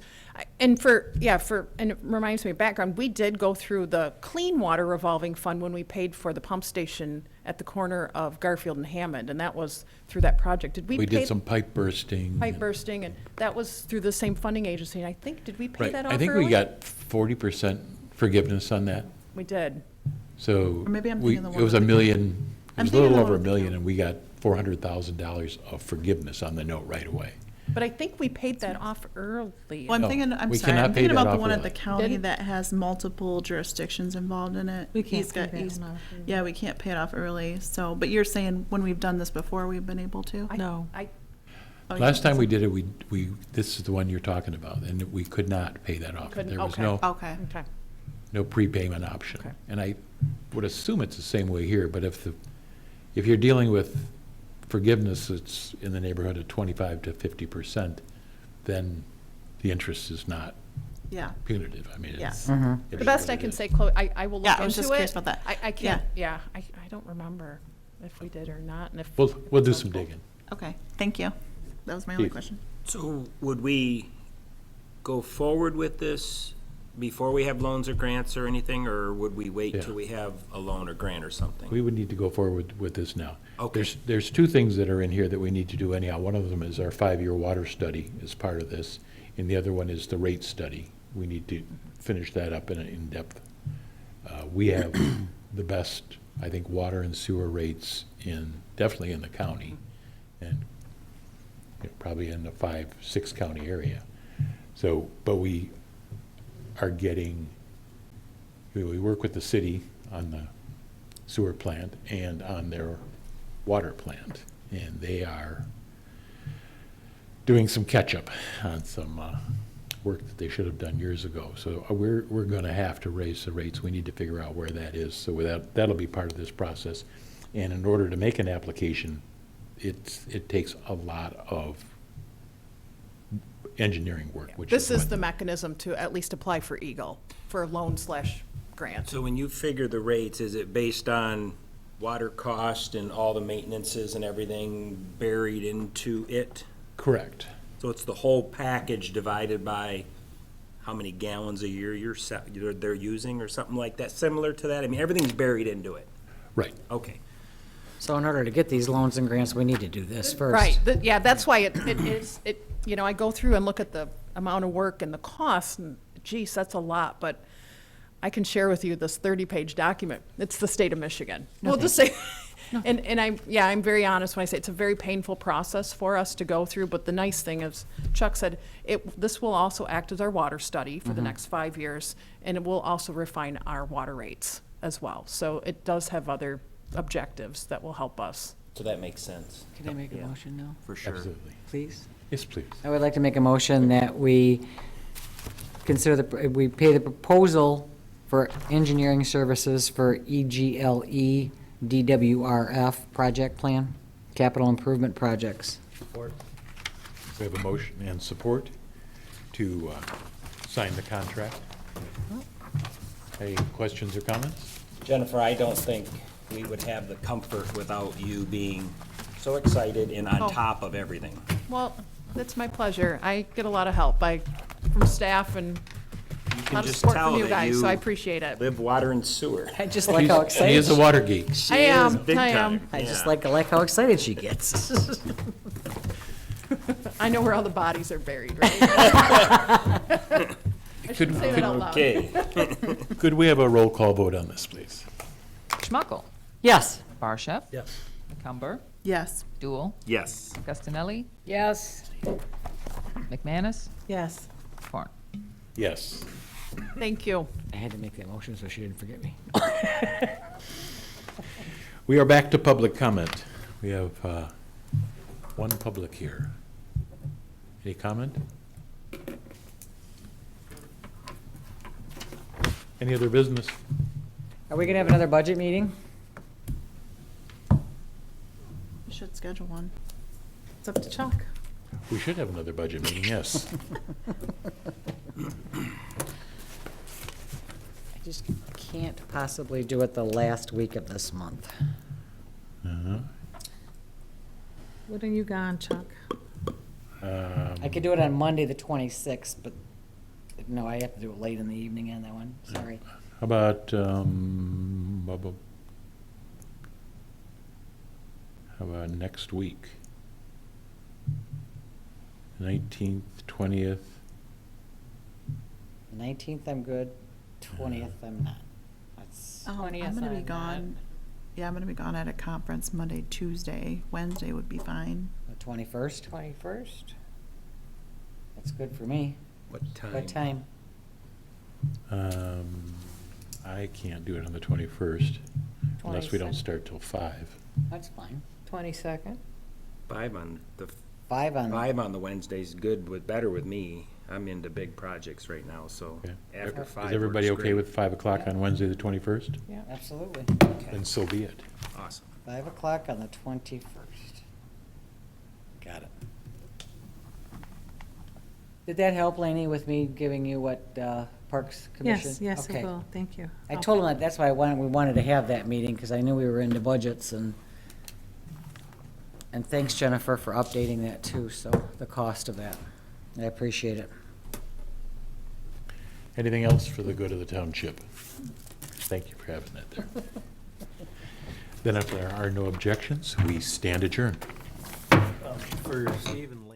Speaker 16: and it reminds me of background, we did go through the clean water revolving fund when we paid for the pump station at the corner of Garfield and Hammond, and that was through that project. Did we
Speaker 1: We
Speaker 16: pay
Speaker 1: did some pipe bursting.
Speaker 16: pipe bursting, and that was through the same funding agency, and I think, did we pay
Speaker 1: Right.
Speaker 16: that off
Speaker 1: I think
Speaker 16: early?
Speaker 1: we got 40% forgiveness on that.
Speaker 16: We did.
Speaker 1: So
Speaker 15: Or maybe I'm
Speaker 1: we,
Speaker 15: thinking the one
Speaker 1: it was
Speaker 15: with
Speaker 1: a
Speaker 15: the-
Speaker 1: million, it
Speaker 15: I'm
Speaker 1: was a
Speaker 15: thinking
Speaker 1: little
Speaker 15: the
Speaker 1: over
Speaker 15: one
Speaker 1: a
Speaker 15: with the
Speaker 1: million,
Speaker 15: county.
Speaker 1: and we got $400,000 of forgiveness on the note right away.
Speaker 16: But I think we paid that off early.
Speaker 15: Well, I'm
Speaker 1: No,
Speaker 15: thinking, I'm
Speaker 1: we
Speaker 15: sorry,
Speaker 1: cannot
Speaker 15: I'm
Speaker 1: pay
Speaker 15: thinking
Speaker 1: that
Speaker 15: about the
Speaker 1: off
Speaker 15: one at the
Speaker 1: early.
Speaker 15: county
Speaker 16: Didn't-
Speaker 15: that has multiple jurisdictions involved in it.
Speaker 14: We can't
Speaker 15: He's got-
Speaker 14: pay that
Speaker 15: he's-
Speaker 14: one off early.
Speaker 15: Yeah, we can't pay it off early, so, but you're saying when we've done this before, we've been able to?
Speaker 14: No.
Speaker 15: Oh, you
Speaker 1: Last
Speaker 15: think
Speaker 1: time we
Speaker 15: so?
Speaker 1: did it, we, this is the one you're talking about, and we could not pay that off.
Speaker 16: Couldn't?
Speaker 1: There was
Speaker 16: Okay.
Speaker 1: no,
Speaker 15: Okay.
Speaker 16: Okay.
Speaker 1: no prepayment option.
Speaker 16: Okay.
Speaker 1: And I would assume it's the same way here, but if you're dealing with forgiveness that's in the neighborhood of 25 to 50%, then the interest is not
Speaker 15: Yeah.
Speaker 1: punitive. I mean,
Speaker 15: Yeah.
Speaker 1: it's.
Speaker 9: Mhm.
Speaker 1: it
Speaker 16: The
Speaker 1: is
Speaker 16: best
Speaker 1: what
Speaker 16: I
Speaker 1: it
Speaker 16: can
Speaker 1: is.
Speaker 16: say, Chloe, I will look
Speaker 15: Yeah,
Speaker 16: into it.
Speaker 15: I was just curious about that.
Speaker 16: I can't, I don't remember if we did or not, and if.
Speaker 1: We'll do some digging.
Speaker 15: Okay, thank you. That was my only
Speaker 1: Keith.
Speaker 15: question.
Speaker 8: So would we go forward with this before we have loans or grants or anything, or would we wait
Speaker 1: Yeah.
Speaker 8: till we have a loan or grant or something?
Speaker 1: We would need to go forward with this now.
Speaker 8: Okay.
Speaker 1: There's two things that are in here that we need to do anyhow. One of them is our 5-year water study as part of this, and the other one is the rate study. We need to finish that up in depth. We have the best, I think, water and sewer rates definitely in the county, and probably in the 5-6 county area. So, but we are getting, we work with the city on the sewer plant and on their water plant, and they are doing some catch-up on some work that they should have done years ago. So we're going to have to raise the rates. We need to figure out where that is. So that'll be part of this process. And in order to make an application, it takes a lot of engineering work, which
Speaker 16: This is
Speaker 1: what-
Speaker 16: the mechanism to at least apply for Eagle, for a loan/grant.
Speaker 8: So when you figure the rates, is it based on water cost and all the maintenances and everything buried into it?
Speaker 1: Correct.
Speaker 8: So it's the whole package divided by how many gallons a year they're using or something like that, similar to that? I mean, everything's buried into it.
Speaker 1: Right.
Speaker 8: Okay.
Speaker 9: so in order to get these loans and grants, we need to do this first.
Speaker 16: Right, yeah, that's why it is, I go through and look at the amount of work and the cost, and geez, that's a lot, but I can share with you this 30-page document. It's the state of Michigan. We'll just say, and I'm very honest when I say it's a very painful process for us to go through, but the nice thing is, Chuck said, this will also act as our water study for the next 5 years, and it will also refine our water rates as well. So it does have other objectives that will help us.
Speaker 8: So that makes sense.
Speaker 9: Can I make a
Speaker 8: Yeah.
Speaker 9: motion now,
Speaker 8: For sure.
Speaker 1: Absolutely.
Speaker 9: please?
Speaker 1: Yes, please.
Speaker 9: I would like to make a motion that we we pay the proposal for engineering services for EGLE DWRF project plan, capital improvement projects.
Speaker 1: We have a motion and support to sign the contract. Any questions or comments?
Speaker 8: Jennifer, I don't think we would have the comfort without you being so excited and on
Speaker 16: Oh.
Speaker 8: top of everything.
Speaker 16: Well, that's my pleasure. I get a lot of help from staff and
Speaker 8: You
Speaker 16: a
Speaker 8: can
Speaker 16: lot of
Speaker 8: just
Speaker 16: support
Speaker 8: tell
Speaker 16: from you
Speaker 8: that
Speaker 16: guys,
Speaker 8: you
Speaker 16: so I appreciate it.
Speaker 8: live water and sewer.
Speaker 9: I just like how
Speaker 1: And he is a
Speaker 9: excited,
Speaker 1: water geek.
Speaker 16: I am,
Speaker 8: Big
Speaker 16: I am.
Speaker 8: time.
Speaker 9: I just
Speaker 8: Yeah.
Speaker 9: like how excited she gets.
Speaker 16: I know where all the bodies are buried, right? I shouldn't say that out loud.
Speaker 8: Okay.
Speaker 1: Could we have a roll call vote on this, please?
Speaker 3: Schmuckel.
Speaker 9: Yes.
Speaker 3: Barshef.
Speaker 11: Yes.
Speaker 3: McCumber.
Speaker 15: Yes.
Speaker 3: Dool,
Speaker 8: Yes.
Speaker 3: Castanelli,
Speaker 2: Yes.
Speaker 3: McManus,
Speaker 14: Yes.
Speaker 3: Corn.
Speaker 1: Yes.
Speaker 16: Thank you.
Speaker 17: I had to make that motion so she didn't forget me.
Speaker 1: We are back to public comment. We have one public here. Any comment? Any other business?
Speaker 9: Are we gonna have another budget meeting?
Speaker 15: We should schedule one.
Speaker 14: It's up to Chuck.
Speaker 1: We should have another budget meeting, yes.
Speaker 9: I just can't possibly do it the last week of this month.
Speaker 1: Uh-huh.
Speaker 14: When are you gone, Chuck?
Speaker 9: I could do it on Monday, the 26th, but no, I have to do it late in the evening on that one, sorry.
Speaker 1: How about, how about next week? 19th, 20th?
Speaker 9: The 19th, I'm good, 20th, I'm not. That's,
Speaker 15: I'm
Speaker 2: 20th
Speaker 15: gonna be
Speaker 2: I'm
Speaker 15: gone. Yeah, I'm gonna be gone at a conference Monday, Tuesday. Wednesday would be fine.
Speaker 9: the 21st,
Speaker 2: 21st?
Speaker 9: that's good for me.
Speaker 8: What time?
Speaker 9: What time?
Speaker 1: I can't do it on the 21st, unless we don't
Speaker 2: 22nd.
Speaker 1: start till 5.
Speaker 9: That's fine.
Speaker 2: 22nd?
Speaker 8: 5 on the
Speaker 9: 5 on,
Speaker 8: the Wednesday's good better with me. I'm into big projects right now, so
Speaker 1: Okay.
Speaker 8: after 5
Speaker 1: Is everybody
Speaker 8: works
Speaker 1: okay
Speaker 8: great.
Speaker 1: with 5 o'clock on Wednesday, the 21st?
Speaker 2: Yeah.
Speaker 9: absolutely.
Speaker 1: Then so be it.
Speaker 8: Awesome.
Speaker 9: 5 o'clock on the 21st. Got it. Did that help, Laney, with me giving you what Parks Commission?
Speaker 14: Yes, yes, it
Speaker 9: Okay.
Speaker 14: will. Thank you.
Speaker 9: I told him that that's why we wanted to have that meeting, because I knew we were into budgets, and thanks, Jennifer, for updating that too, so the cost of that. I appreciate it.
Speaker 1: Anything else for the good of the township? Thank you for having that there. Then if there are no objections, we stand adjourned.
Speaker 12: For Steve and